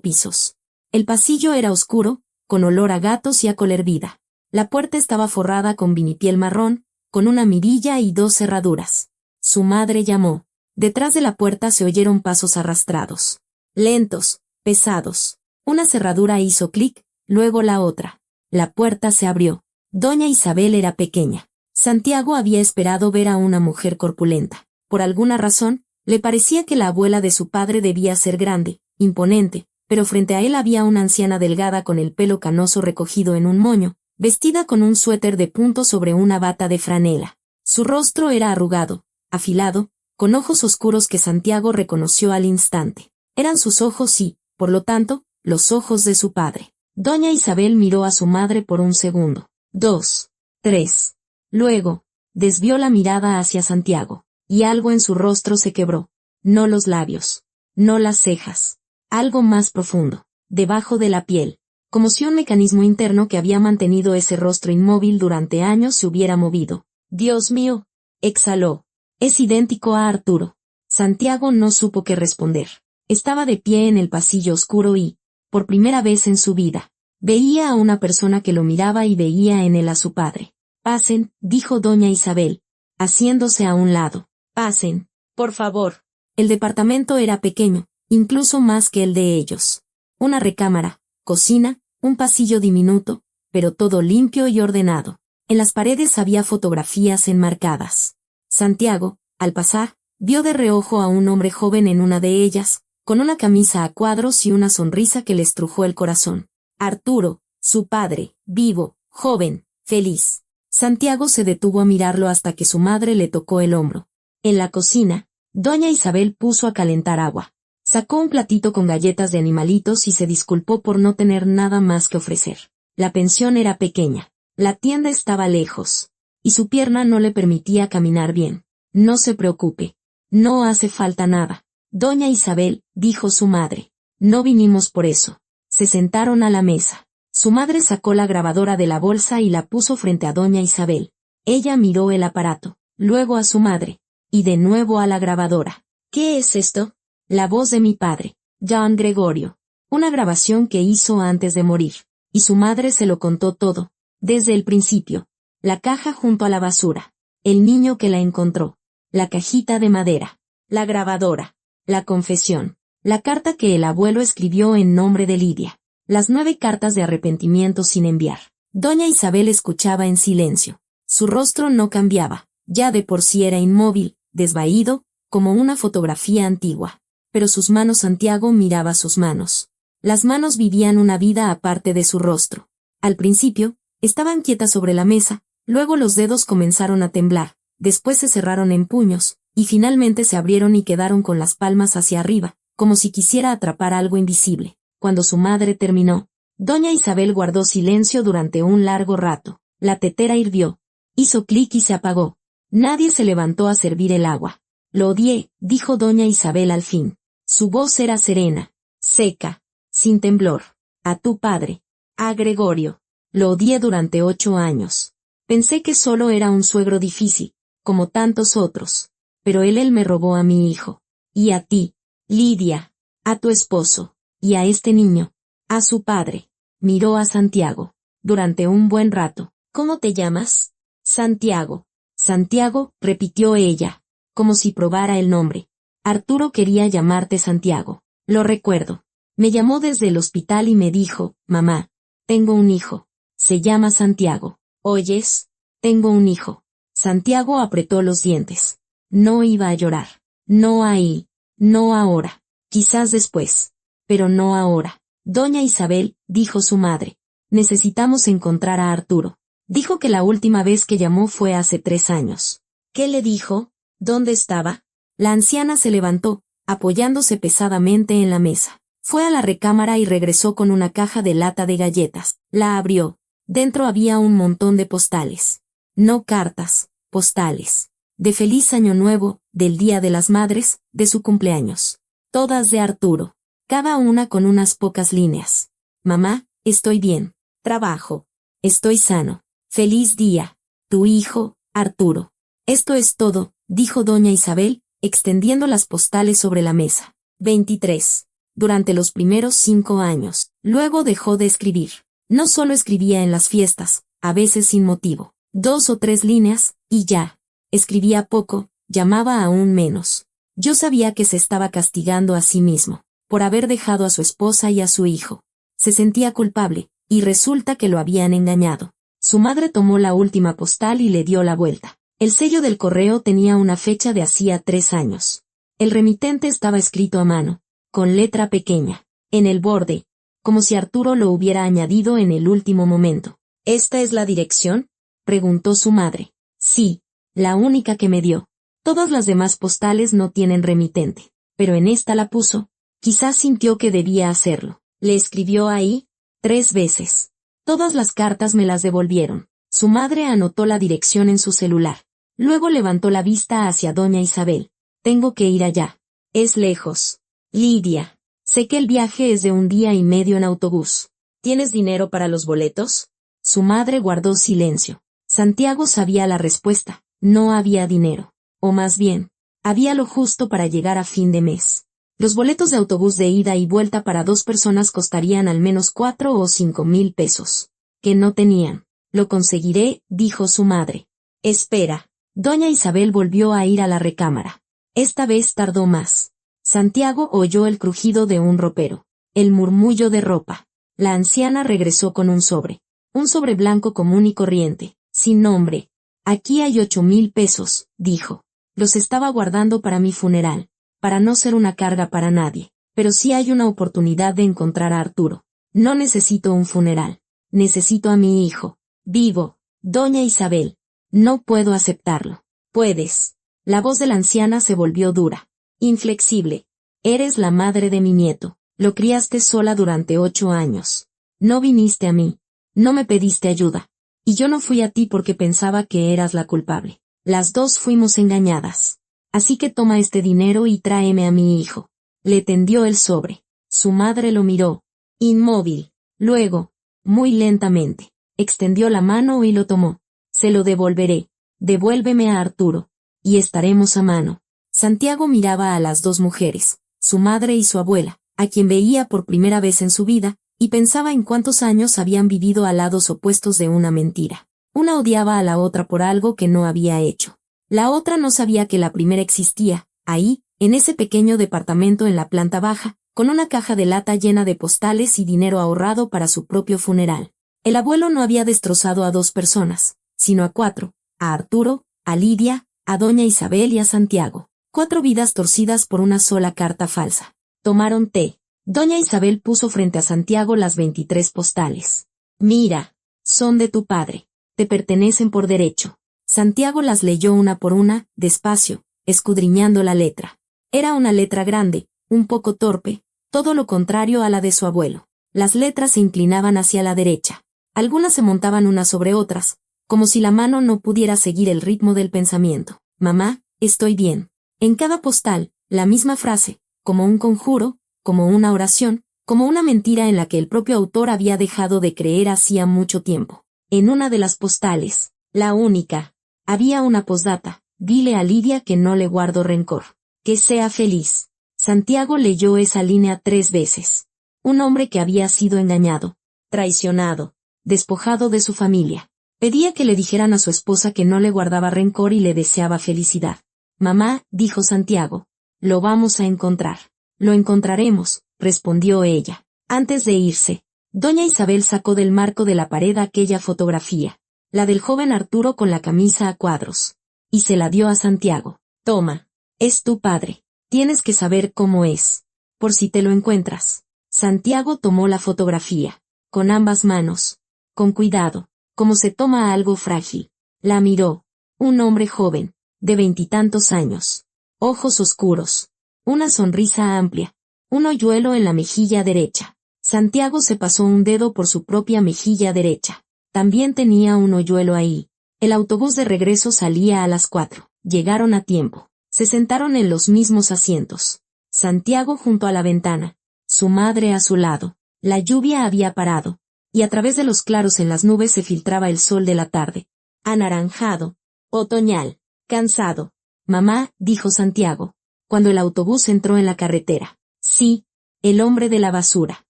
pisos. El pasillo era oscuro, con olor a gatos y a col hervida. La puerta estaba forrada con vinipiel marrón, con una mirilla y 2 cerraduras. Su madre llamó. Detrás de la puerta se oyeron pasos arrastrados. Lentos, pesados. Una cerradura hizo clic, luego la otra. La puerta se abrió. Doña Isabel era pequeña. Santiago había esperado ver a una mujer corpulenta. Por alguna razón, le parecía que la abuela de su padre debía ser grande, imponente, pero frente a él había una anciana delgada con el pelo canoso recogido en un moño, vestida con un suéter de punto sobre una bata de franela. Su rostro era arrugado, afilado, con ojos oscuros que Santiago reconoció al instante. Eran sus ojos y, por lo tanto, los ojos de su padre. Doña Isabel miró a su madre por un segundo. 2, 3. Luego, desvió la mirada hacia Santiago, y algo en su rostro se quebró. No los labios, no las cejas, algo más profundo, debajo de la piel, como si un mecanismo interno que había mantenido ese rostro inmóvil durante años se hubiera movido. Dios mío, exhaló. Es idéntico a Arturo. Santiago no supo qué responder. Estaba de pie en el pasillo oscuro y, por primera vez en su vida, veía a una persona que lo miraba y veía en él a su padre. Pasen, dijo doña Isabel, haciéndose a un lado. Pasen, por favor. El departamento era pequeño, incluso más que el de ellos. Una recámara, cocina, un pasillo diminuto, pero todo limpio y ordenado. En las paredes había fotografías enmarcadas. Santiago, al pasar, vio de reojo a un hombre joven en una de ellas, con una camisa a cuadros y una sonrisa que le estrujó el corazón. Arturo, su padre, vivo, joven, feliz. Santiago se detuvo a mirarlo hasta que su madre le tocó el hombro. En la cocina, doña Isabel puso a calentar agua. Sacó un platito con galletas de animalitos y se disculpó por no tener nada más que ofrecer. La pensión era pequeña, la tienda estaba lejos, y su pierna no le permitía caminar bien. No se preocupe, no hace falta nada. Doña Isabel, dijo su madre. No vinimos por eso. Se sentaron a la mesa. Su madre sacó la grabadora de la bolsa y la puso frente a doña Isabel. Ella miró el aparato, luego a su madre, y de nuevo a la grabadora. ¿Qué es esto? La voz de mi padre, John Gregorio. Una grabación que hizo antes de morir. Y su madre se lo contó todo, desde el principio. La caja junto a la basura. El niño que la encontró. La cajita de madera. La grabadora. La confesión. La carta que el abuelo escribió en nombre de Lidia. Las 9 cartas de arrepentimiento sin enviar. Doña Isabel escuchaba en silencio. Su rostro no cambiaba. Ya de por sí era inmóvil, desvaído, como una fotografía antigua. Pero sus manos, Santiago miraba sus manos. Las manos vivían una vida aparte de su rostro. Al principio, estaban quietas sobre la mesa, luego los dedos comenzaron a temblar, después se cerraron en puños, y finalmente se abrieron y quedaron con las palmas hacia arriba, como si quisiera atrapar algo invisible. Cuando su madre terminó, doña Isabel guardó silencio durante un largo rato. La tetera hirvió. Hizo clic y se apagó. Nadie se levantó a servir el agua. Lo odié, dijo doña Isabel al fin. Su voz era serena, seca, sin temblor. A tu padre, a Gregorio. Lo odié durante 8 años. Pensé que solo era un suegro difícil, como tantos otros. Pero él me robó a mi hijo. Y a ti, Lidia, a tu esposo, y a este niño, a su padre. Miró a Santiago. Durante un buen rato. ¿Cómo te llamas? Santiago. Santiago, repitió ella, como si probara el nombre. Arturo quería llamarte Santiago. Lo recuerdo. Me llamó desde el hospital y me dijo, mamá, tengo un hijo. Se llama Santiago. ¿Oyes? Tengo un hijo. Santiago apretó los dientes. No iba a llorar. No ahí. No ahora. Quizás después. Pero no ahora. Doña Isabel, dijo su madre. Necesitamos encontrar a Arturo. Dijo que la última vez que llamó fue hace 3 años. ¿Qué le dijo? ¿Dónde estaba? La anciana se levantó, apoyándose pesadamente en la mesa. Fue a la recámara y regresó con una caja de lata de galletas. La abrió. Dentro había un montón de postales. No cartas, postales. De feliz año nuevo, del Día de las Madres, de su cumpleaños. Todas de Arturo. Cada una con unas pocas líneas. Mamá, estoy bien. Trabajo. Estoy sano. Feliz día. Tu hijo, Arturo. Esto es todo, dijo doña Isabel, extendiendo las postales sobre la mesa. 23. Durante los primeros 5 años. Luego dejó de escribir. No solo escribía en las fiestas, a veces sin motivo. 2 o 3 líneas, y ya. Escribía poco, llamaba aún menos. Yo sabía que se estaba castigando a sí mismo, por haber dejado a su esposa y a su hijo. Se sentía culpable, y resulta que lo habían engañado. Su madre tomó la última postal y le dio la vuelta. El sello del correo tenía una fecha de hacía 3 años. El remitente estaba escrito a mano, con letra pequeña, en el borde, como si Arturo lo hubiera añadido en el último momento. ¿Esta es la dirección?, preguntó su madre. Sí, la única que me dio. Todas las demás postales no tienen remitente, pero en esta la puso. Quizás sintió que debía hacerlo. Le escribió ahí 3 veces. Todas las cartas me las devolvieron. Su madre anotó la dirección en su celular. Luego levantó la vista hacia doña Isabel. Tengo que ir allá. Es lejos. Lidia. Sé que el viaje es de 1 día y medio en autobús. ¿Tienes dinero para los boletos? Su madre guardó silencio. Santiago sabía la respuesta. No había dinero. O más bien, había lo justo para llegar a fin de mes. Los boletos de autobús de ida y vuelta para 2 personas costarían al menos 4 o 5 mil pesos. Que no tenían. Lo conseguiré, dijo su madre. Espera. Doña Isabel volvió a ir a la recámara. Esta vez tardó más. Santiago oyó el crujido de un ropero. El murmullo de ropa. La anciana regresó con un sobre. Un sobre blanco común y corriente, sin nombre. Aquí hay 8,000 pesos, dijo. Los estaba guardando para mi funeral, para no ser una carga para nadie. Pero sí hay una oportunidad de encontrar a Arturo. No necesito un funeral. Necesito a mi hijo. Vivo. Doña Isabel. No puedo aceptarlo. Puedes. La voz de la anciana se volvió dura. Inflexible. Eres la madre de mi nieto. Lo criaste sola durante 8 años. No viniste a mí. No me pediste ayuda. Y yo no fui a ti porque pensaba que eras la culpable. Las dos fuimos engañadas. Así que toma este dinero y tráeme a mi hijo. Le tendió el sobre. Su madre lo miró. Inmóvil. Luego, muy lentamente, extendió la mano y lo tomó. Se lo devolveré. Devuélveme a Arturo. Y estaremos a mano. Santiago miraba a las dos mujeres, su madre y su abuela, a quien veía por primera vez en su vida, y pensaba en cuántos años habían vivido a lados opuestos de una mentira. Una odiaba a la otra por algo que no había hecho. La otra no sabía que la primera existía, ahí, en ese pequeño departamento en la planta baja, con una caja de lata llena de postales y dinero ahorrado para su propio funeral. El abuelo no había destrozado a 2 personas, sino a 4, a Arturo, a Lidia, a doña Isabel y a Santiago. 4 vidas torcidas por una sola carta falsa. Tomaron té. Doña Isabel puso frente a Santiago las 23 postales. Mira, son de tu padre. Te pertenecen por derecho. Santiago las leyó una por una, despacio, escudriñando la letra. Era una letra grande, un poco torpe, todo lo contrario a la de su abuelo. Las letras se inclinaban hacia la derecha. Algunas se montaban unas sobre otras, como si la mano no pudiera seguir el ritmo del pensamiento. Mamá, estoy bien. En cada postal, la misma frase, como un conjuro, como una oración, como una mentira en la que el propio autor había dejado de creer hacía mucho tiempo. En una de las postales, la única, había una posdata. Dile a Lidia que no le guardo rencor. Que sea feliz. Santiago leyó esa línea 3 veces. Un hombre que había sido engañado, traicionado, despojado de su familia. Pedía que le dijeran a su esposa que no le guardaba rencor y le deseaba felicidad. Mamá, dijo Santiago, lo vamos a encontrar. Lo encontraremos, respondió ella. Antes de irse, doña Isabel sacó del marco de la pared aquella fotografía, la del joven Arturo con la camisa a cuadros, y se la dio a Santiago. Toma, es tu padre, tienes que saber cómo es, por si te lo encuentras. Santiago tomó la fotografía, con ambas manos, con cuidado, como se toma algo frágil. La miró. Un hombre joven, de 20 y tantos años. Ojos oscuros. Una sonrisa amplia. Un hoyuelo en la mejilla derecha. Santiago se pasó un dedo por su propia mejilla derecha. También tenía un hoyuelo ahí. El autobús de regreso salía a las 4. Llegaron a tiempo. Se sentaron en los mismos asientos. Santiago junto a la ventana. Su madre a su lado. La lluvia había parado, y a través de los claros en las nubes se filtraba el sol de la tarde. Anaranjado. Otoñal. Cansado. Mamá, dijo Santiago, cuando el autobús entró en la carretera. Sí, el hombre de la basura.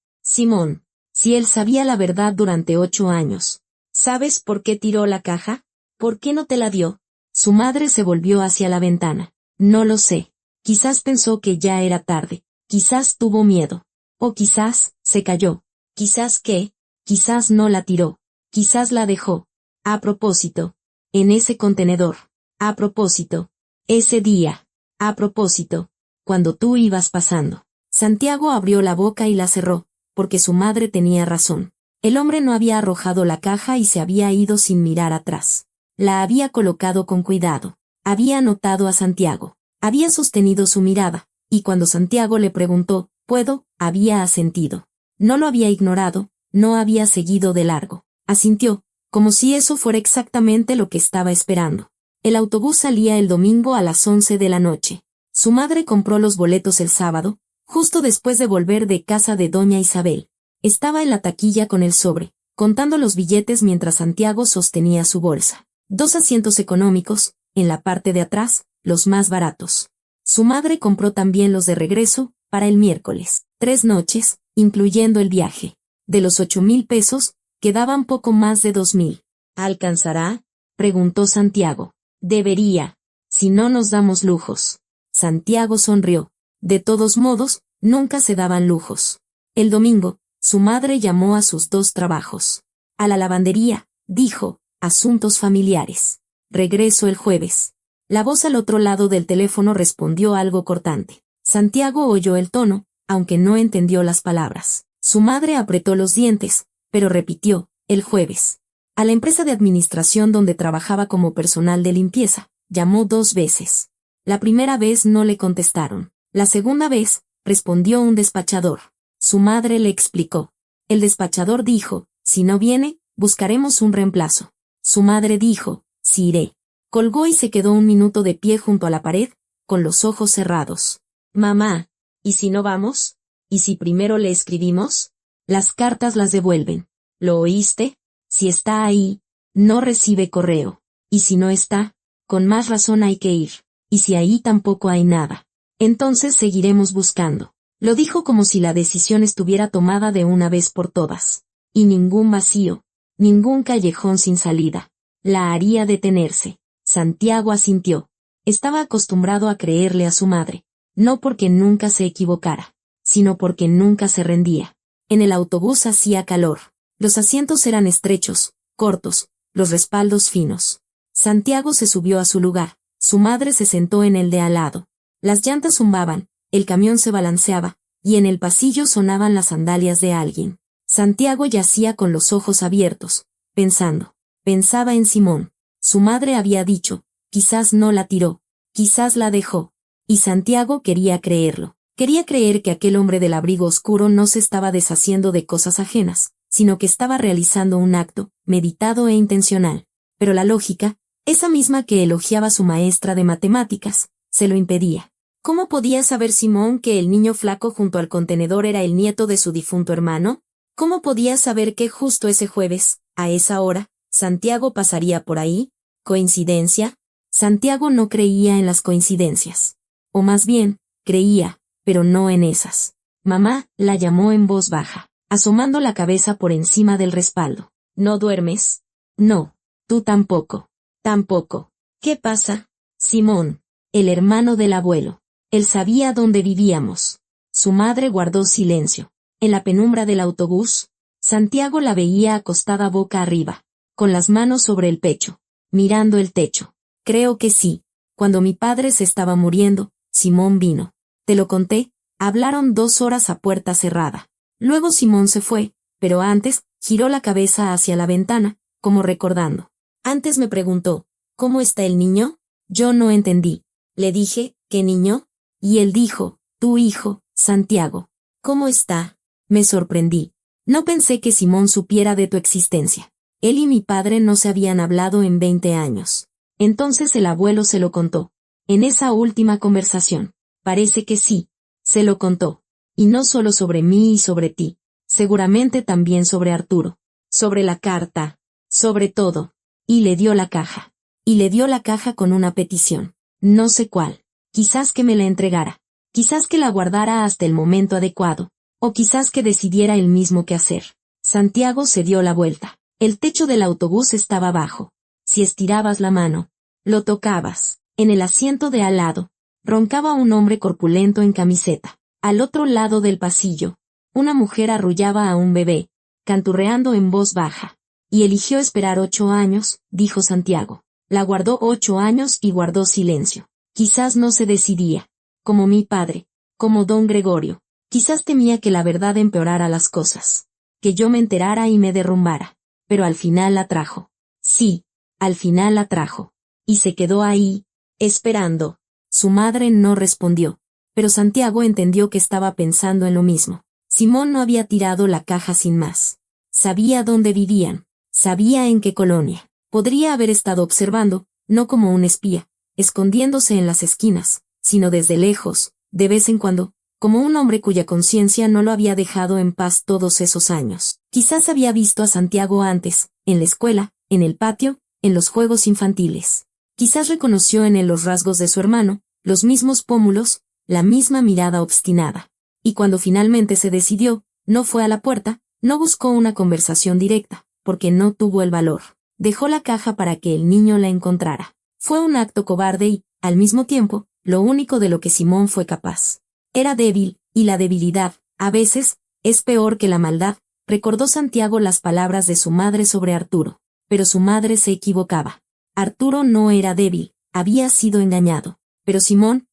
Simón. Si él sabía la verdad durante 8 años. ¿Sabes por qué tiró la caja? ¿Por qué no te la dio? Su madre se volvió hacia la ventana. No lo sé. Quizás pensó que ya era tarde. Quizás tuvo miedo. O quizás, se cayó. Quizás qué. Quizás no la tiró. Quizás la dejó. A propósito. En ese contenedor. A propósito. Ese día. A propósito. Cuando tú ibas pasando. Santiago abrió la boca y la cerró, porque su madre tenía razón. El hombre no había arrojado la caja y se había ido sin mirar atrás. La había colocado con cuidado. Había notado a Santiago. Había sostenido su mirada, y cuando Santiago le preguntó, ¿puedo?, había asentido. No lo había ignorado, no había seguido de largo. Asintió, como si eso fuera exactamente lo que estaba esperando. El autobús salía el domingo a las 11 de la noche. Su madre compró los boletos el sábado, justo después de volver de casa de doña Isabel. Estaba en la taquilla con el sobre, contando los billetes mientras Santiago sostenía su bolsa. 2 asientos económicos, en la parte de atrás, los más baratos. Su madre compró también los de regreso, para el miércoles. 3 noches, incluyendo el viaje. De los 8,000 pesos, quedaban poco más de 2,000. ¿Alcanzará?, preguntó Santiago. Debería. Si no nos damos lujos. Santiago sonrió. De todos modos, nunca se daban lujos. El domingo, su madre llamó a sus 2 trabajos. A la lavandería, dijo, asuntos familiares. Regreso el jueves. La voz al otro lado del teléfono respondió algo cortante. Santiago oyó el tono, aunque no entendió las palabras. Su madre apretó los dientes, pero repitió, el jueves. A la empresa de administración donde trabajaba como personal de limpieza, llamó 2 veces. La primera vez no le contestaron. La segunda vez, respondió un despachador. Su madre le explicó. El despachador dijo, si no viene, buscaremos un reemplazo. Su madre dijo, sí iré. Colgó y se quedó un minuto de pie junto a la pared, con los ojos cerrados. Mamá, ¿y si no vamos? ¿Y si primero le escribimos? Las cartas las devuelven. ¿Lo oíste? Si está ahí, no recibe correo. Y si no está, con más razón hay que ir. Y si ahí tampoco hay nada, entonces seguiremos buscando. Lo dijo como si la decisión estuviera tomada de una vez por todas. Y ningún vacío, ningún callejón sin salida, la haría detenerse. Santiago asintió. Estaba acostumbrado a creerle a su madre, no porque nunca se equivocara, sino porque nunca se rendía. En el autobús hacía calor. Los asientos eran estrechos, cortos, los respaldos finos. Santiago se subió a su lugar, su madre se sentó en el de al lado. Las llantas zumbaban, el camión se balanceaba, y en el pasillo sonaban las sandalias de alguien. Santiago yacía con los ojos abiertos, pensando. Pensaba en Simón. Su madre había dicho, quizás no la tiró, quizás la dejó. Y Santiago quería creerlo. Quería creer que aquel hombre del abrigo oscuro no se estaba deshaciendo de cosas ajenas, sino que estaba realizando un acto, meditado e intencional. Pero la lógica, esa misma que elogiaba su maestra de matemáticas, se lo impedía. ¿Cómo podía saber Simón que el niño flaco junto al contenedor era el nieto de su difunto hermano? ¿Cómo podía saber que justo ese jueves, a esa hora, Santiago pasaría por ahí? ¿Coincidencia? Santiago no creía en las coincidencias. O más bien, creía, pero no en esas. Mamá, la llamó en voz baja, asomando la cabeza por encima del respaldo. ¿No duermes? No. Tú tampoco. Tampoco. ¿Qué pasa? Simón, el hermano del abuelo. Él sabía dónde vivíamos. Su madre guardó silencio. En la penumbra del autobús, Santiago la veía acostada boca arriba, con las manos sobre el pecho, mirando el techo. Creo que sí. Cuando mi padre se estaba muriendo, Simón vino. Te lo conté, hablaron 2 horas a puerta cerrada. Luego Simón se fue, pero antes, giró la cabeza hacia la ventana, como recordando. Antes me preguntó, ¿cómo está el niño? Yo no entendí. Le dije, ¿qué niño? Y él dijo, tu hijo, Santiago. ¿Cómo está? Me sorprendí. No pensé que Simón supiera de tu existencia. Él y mi padre no se habían hablado en 20 años. Entonces el abuelo se lo contó. En esa última conversación. Parece que sí. Se lo contó. Y no solo sobre mí y sobre ti. Seguramente también sobre Arturo. Sobre la carta. Sobre todo. Y le dio la caja. Y le dio la caja con una petición. No sé cuál. Quizás que me la entregara. Quizás que la guardara hasta el momento adecuado. O quizás que decidiera él mismo qué hacer. Santiago se dio la vuelta. El techo del autobús estaba bajo. Si estirabas la mano, lo tocabas. En el asiento de al lado, roncaba un hombre corpulento en camiseta. Al otro lado del pasillo, una mujer arrullaba a un bebé, canturreando en voz baja. Y eligió esperar 8 años, dijo Santiago. La guardó 8 años y guardó silencio. Quizás no se decidía. Como mi padre. Como don Gregorio. Quizás temía que la verdad empeorara las cosas. Que yo me enterara y me derrumbara. Pero al final la trajo. Sí, al final la trajo. Y se quedó ahí, esperando. Su madre no respondió. Pero Santiago entendió que estaba pensando en lo mismo. Simón no había tirado la caja sin más. Sabía dónde vivían. Sabía en qué colonia. Podría haber estado observando, no como un espía, escondiéndose en las esquinas, sino desde lejos, de vez en cuando, como un hombre cuya conciencia no lo había dejado en paz todos esos años. Quizás había visto a Santiago antes, en la escuela, en el patio, en los juegos infantiles. Quizás reconoció en él los rasgos de su hermano, los mismos pómulos, la misma mirada obstinada. Y cuando finalmente se decidió, no fue a la puerta, no buscó una conversación directa, porque no tuvo el valor. Dejó la caja para que el niño la encontrara. Fue un acto cobarde y, al mismo tiempo, lo único de lo que Simón fue capaz. Era débil, y la debilidad, a veces, es peor que la maldad, recordó Santiago las palabras de su madre sobre Arturo. Pero su madre se equivocaba. Arturo no era débil, había sido engañado. Pero Simón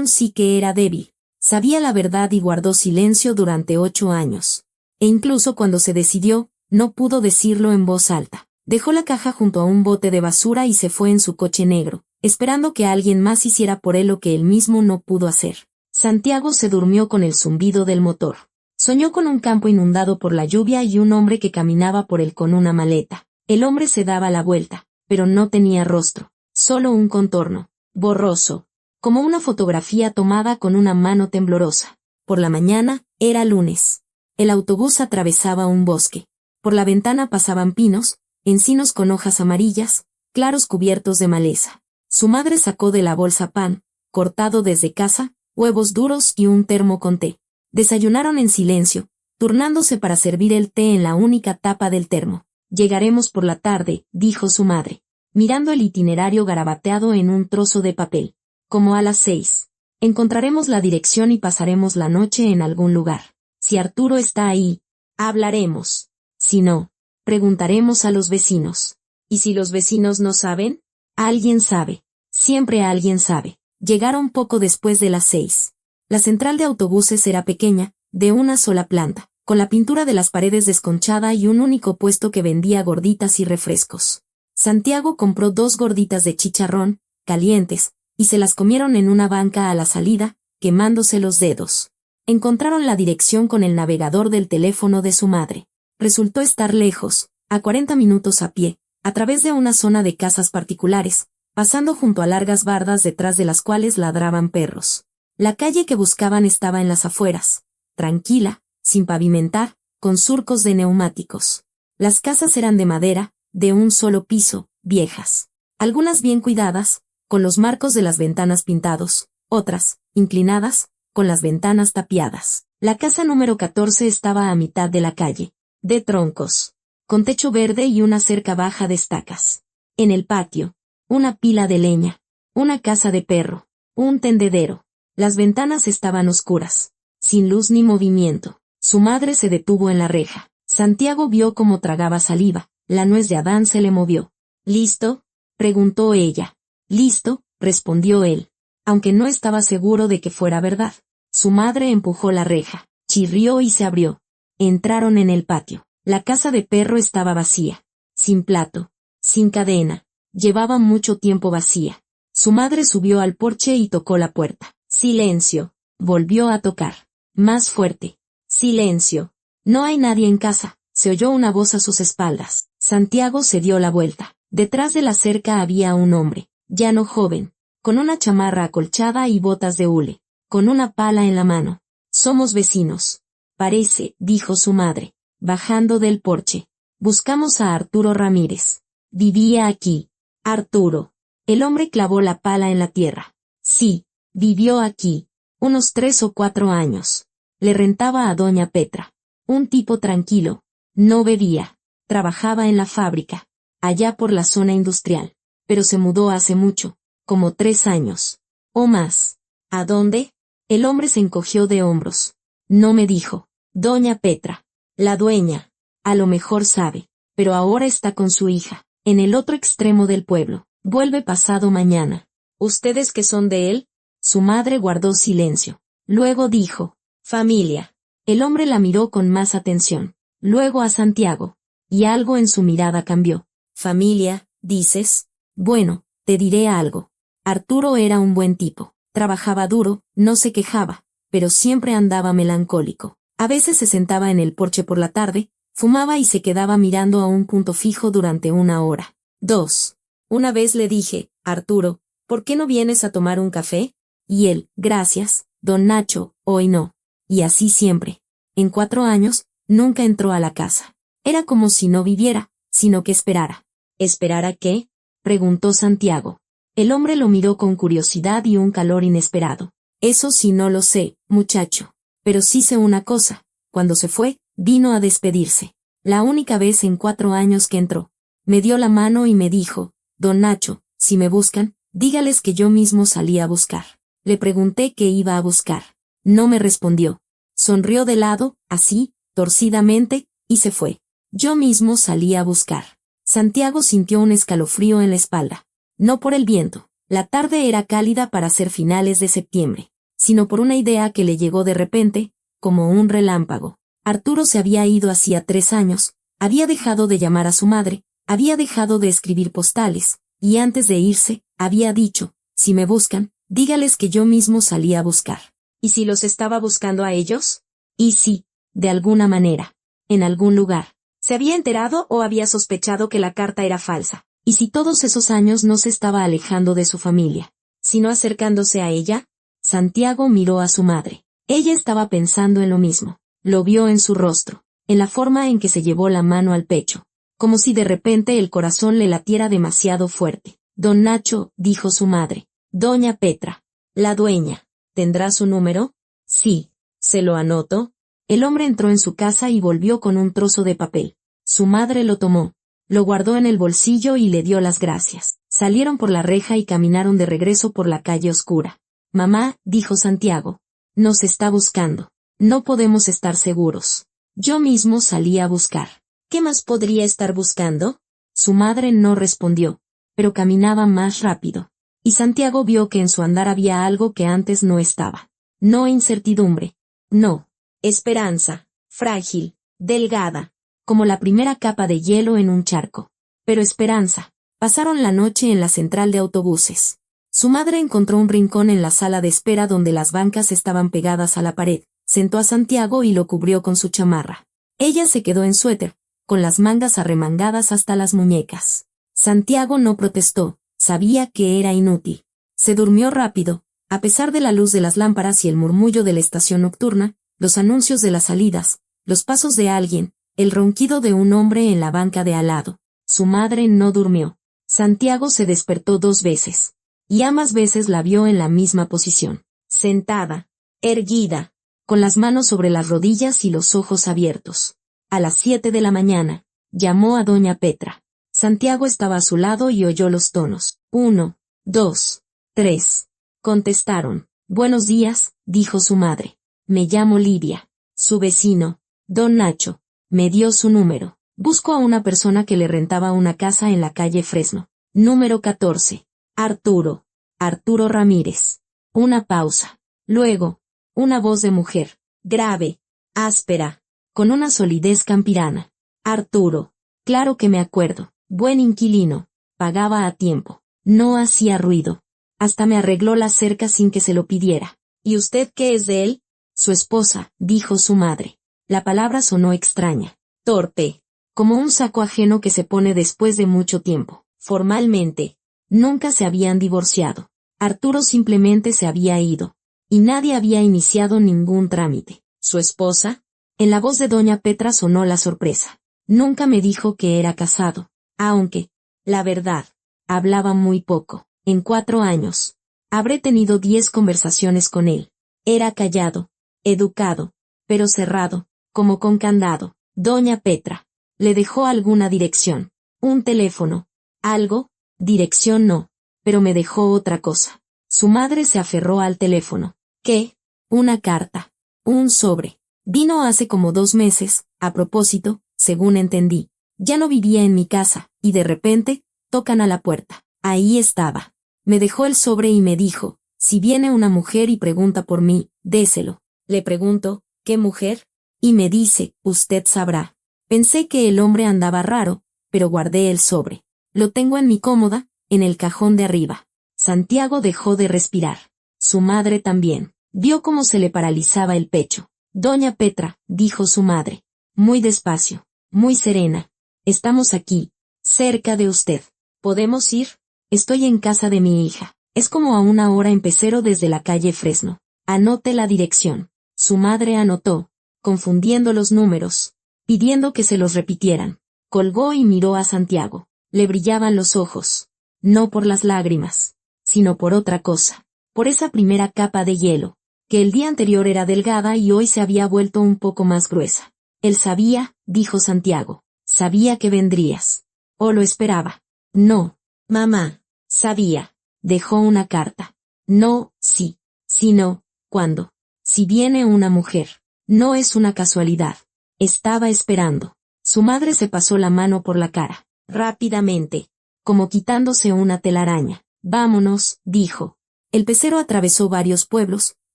sí que era débil. Sabía la verdad y guardó silencio durante 8 años. E incluso cuando se decidió, no pudo decirlo en voz alta. Dejó la caja junto a un bote de basura y se fue en su coche negro, esperando que alguien más hiciera por él lo que él mismo no pudo hacer. Santiago se durmió con el zumbido del motor. Soñó con un campo inundado por la lluvia y un hombre que caminaba por él con una maleta. El hombre se daba la vuelta, pero no tenía rostro, solo un contorno, borroso, como una fotografía tomada con una mano temblorosa. Por la mañana, era lunes. El autobús atravesaba un bosque. Por la ventana pasaban pinos, encinos con hojas amarillas, claros cubiertos de maleza. Su madre sacó de la bolsa pan, cortado desde casa, huevos duros y un termo con té. Desayunaron en silencio, turnándose para servir el té en la única tapa del termo. Llegaremos por la tarde, dijo su madre, mirando el itinerario garabateado en un trozo de papel. Como a las 6. Encontraremos la dirección y pasaremos la noche en algún lugar. Si Arturo está ahí, hablaremos. Si no, preguntaremos a los vecinos. ¿Y si los vecinos no saben? Alguien sabe. Siempre alguien sabe. Llegaron poco después de las 6. La central de autobuses era pequeña, de una sola planta, con la pintura de las paredes desconchada y un único puesto que vendía gorditas y refrescos. Santiago compró 2 gorditas de chicharrón, calientes, y se las comieron en una banca a la salida, quemándose los dedos. Encontraron la dirección con el navegador del teléfono de su madre. Resultó estar lejos, a 40 minutos a pie, a través de una zona de casas particulares, pasando junto a largas bardas detrás de las cuales ladraban perros. La calle que buscaban estaba en las afueras, tranquila, sin pavimentar, con surcos de neumáticos. Las casas eran de madera, de un solo piso, viejas. Algunas bien cuidadas, con los marcos de las ventanas pintados, otras, inclinadas, con las ventanas tapiadas. La casa número 14 estaba a mitad de la calle, de troncos, con techo verde y una cerca baja de estacas. En el patio, una pila de leña, una casa de perro, un tendedero. Las ventanas estaban oscuras, sin luz ni movimiento. Su madre se detuvo en la reja. Santiago vio cómo tragaba saliva, la nuez de Adán se le movió. ¿Listo?, preguntó ella. Listo, respondió él, aunque no estaba seguro de que fuera verdad. Su madre empujó la reja, chirrió y se abrió. Entraron en el patio. La casa de perro estaba vacía, sin plato, sin cadena. Llevaba mucho tiempo vacía. Su madre subió al porche y tocó la puerta. Silencio. Volvió a tocar. Más fuerte. Silencio. No hay nadie en casa. Se oyó una voz a sus espaldas. Santiago se dio la vuelta. Detrás de la cerca había un hombre, ya no joven, con una chamarra acolchada y botas de hule, con una pala en la mano. Somos vecinos. Parece, dijo su madre, bajando del porche. Buscamos a Arturo Ramírez. Vivía aquí. Arturo. El hombre clavó la pala en la tierra. Sí, vivió aquí. Unos 3 o 4 años. Le rentaba a doña Petra. Un tipo tranquilo. No bebía. Trabajaba en la fábrica, allá por la zona industrial. Pero se mudó hace mucho, como 3 años. O más. ¿A dónde? El hombre se encogió de hombros. No me dijo. Doña Petra. La dueña. A lo mejor sabe. Pero ahora está con su hija, en el otro extremo del pueblo. Vuelve pasado mañana. ¿Ustedes qué son de él? Su madre guardó silencio. Luego dijo, familia. El hombre la miró con más atención. Luego a Santiago. Y algo en su mirada cambió. Familia, dices. Bueno, te diré algo. Arturo era un buen tipo. Trabajaba duro, no se quejaba, pero siempre andaba melancólico. A veces se sentaba en el porche por la tarde, fumaba y se quedaba mirando a un punto fijo durante 1 hora. 2. Una vez le dije, Arturo, ¿por qué no vienes a tomar un café? Y él, gracias, don Nacho, hoy no. Y así siempre. En 4 años, nunca entró a la casa. Era como si no viviera, sino que esperara. ¿Esperara qué?, preguntó Santiago. El hombre lo miró con curiosidad y un calor inesperado. Eso sí no lo sé, muchacho. Pero sí sé una cosa. Cuando se fue, vino a despedirse. La única vez en 4 años que entró. Me dio la mano y me dijo, don Nacho, si me buscan, dígales que yo mismo salí a buscar. Le pregunté qué iba a buscar. No me respondió. Sonrió de lado, así, torcidamente, y se fue. Yo mismo salí a buscar. Santiago sintió un escalofrío en la espalda. No por el viento, la tarde era cálida para ser finales de septiembre, sino por una idea que le llegó de repente, como un relámpago. Arturo se había ido hacía 3 años, había dejado de llamar a su madre, Había dejado de escribir postales, y antes de irse, había dicho, si me buscan, dígales que yo mismo salí a buscar. ¿Y si los estaba buscando a ellos? Y sí, de alguna manera, en algún lugar. ¿Se había enterado o había sospechado que la carta era falsa? ¿Y si todos esos años no se estaba alejando de su familia, sino acercándose a ella? Santiago miró a su madre. Ella estaba pensando en lo mismo. Lo vio en su rostro, en la forma en que se llevó la mano al pecho, como si de repente el corazón le latiera demasiado fuerte. Don Nacho, dijo su madre. Doña Petra, la dueña, ¿tendrá su número? Sí. ¿Se lo anoto? El hombre entró en su casa y volvió con un trozo de papel. Su madre lo tomó, lo guardó en el bolsillo y le dio las gracias. Salieron por la reja y caminaron de regreso por la calle oscura. Mamá, dijo Santiago, nos está buscando. No podemos estar seguros. Yo mismo salí a buscar. ¿Qué más podría estar buscando? Su madre no respondió, pero caminaba más rápido. Y Santiago vio que en su andar había algo que antes no estaba. No incertidumbre. No. Esperanza. Frágil. Delgada. Como la primera capa de hielo en un charco. Pero esperanza. Pasaron la noche en la central de autobuses. Su madre encontró un rincón en la sala de espera donde las bancas estaban pegadas a la pared. Sentó a Santiago y lo cubrió con su chamarra. Ella se quedó en suéter, con las mangas arremangadas hasta las muñecas. Santiago no protestó, sabía que era inútil. Se durmió rápido, a pesar de la luz de las lámparas y el murmullo de la estación nocturna, los anuncios de las salidas, los pasos de alguien, el ronquido de un hombre en la banca de al lado. Su madre no durmió. Santiago se despertó 2 veces. Y ambas veces la vio en la misma posición. Sentada, erguida, con las manos sobre las rodillas y los ojos abiertos. A las 7 de la mañana, llamó a doña Petra. Santiago estaba a su lado y oyó los tonos. 1, 2, 3. Contestaron. Buenos días, dijo su madre. Me llamo Lidia. Su vecino, don Nacho, me dio su número. Busco a una persona que le rentaba una casa en la calle Fresno. Número 14. Arturo. Arturo Ramírez. Una pausa. Luego, una voz de mujer, grave, áspera, con una solidez campirana. Arturo. Claro que me acuerdo. Buen inquilino. Pagaba a tiempo. No hacía ruido. Hasta me arregló la cerca sin que se lo pidiera. ¿Y usted qué es de él? Su esposa, dijo su madre. La palabra sonó extraña. Torpe. Como un saco ajeno que se pone después de mucho tiempo. Formalmente. Nunca se habían divorciado. Arturo simplemente se había ido. Y nadie había iniciado ningún trámite. ¿Su esposa? En la voz de doña Petra sonó la sorpresa. Nunca me dijo que era casado. Aunque, la verdad, hablaba muy poco. En 4 años. Habré tenido 10 conversaciones con él. Era callado, educado, pero cerrado, como con candado. Doña Petra. ¿Le dejó alguna dirección? ¿Un teléfono? ¿Algo? Dirección no. Pero me dejó otra cosa. Su madre se aferró al teléfono. ¿Qué? Una carta. Un sobre. Vino hace como 2 meses, a propósito, según entendí. Ya no vivía en mi casa, y de repente, tocan a la puerta. Ahí estaba. Me dejó el sobre y me dijo, si viene una mujer y pregunta por mí, déselo. Le pregunto, ¿qué mujer? Y me dice, usted sabrá. Pensé que el hombre andaba raro, pero guardé el sobre. Lo tengo en mi cómoda, en el cajón de arriba. Santiago dejó de respirar. Su madre también. Vio cómo se le paralizaba el pecho. Doña Petra, dijo su madre. Muy despacio, muy serena. Estamos aquí, cerca de usted. ¿Podemos ir? Estoy en casa de mi hija. Es como a 1 hora en pecero desde la calle Fresno. Anote la dirección. Su madre anotó, confundiendo los números, pidiendo que se los repitieran. Colgó y miró a Santiago. Le brillaban los ojos. No por las lágrimas, sino por otra cosa. Por esa primera capa de hielo, que el día anterior era delgada y hoy se había vuelto un poco más gruesa. Él sabía, dijo Santiago. Sabía que vendrías. O lo esperaba. No, mamá. Sabía. Dejó una carta. No, sí. Sino, ¿cuándo? Si viene una mujer. No es una casualidad. Estaba esperando. Su madre se pasó la mano por la cara. Rápidamente. Como quitándose una telaraña. Vámonos, dijo. El pecero atravesó varios pueblos,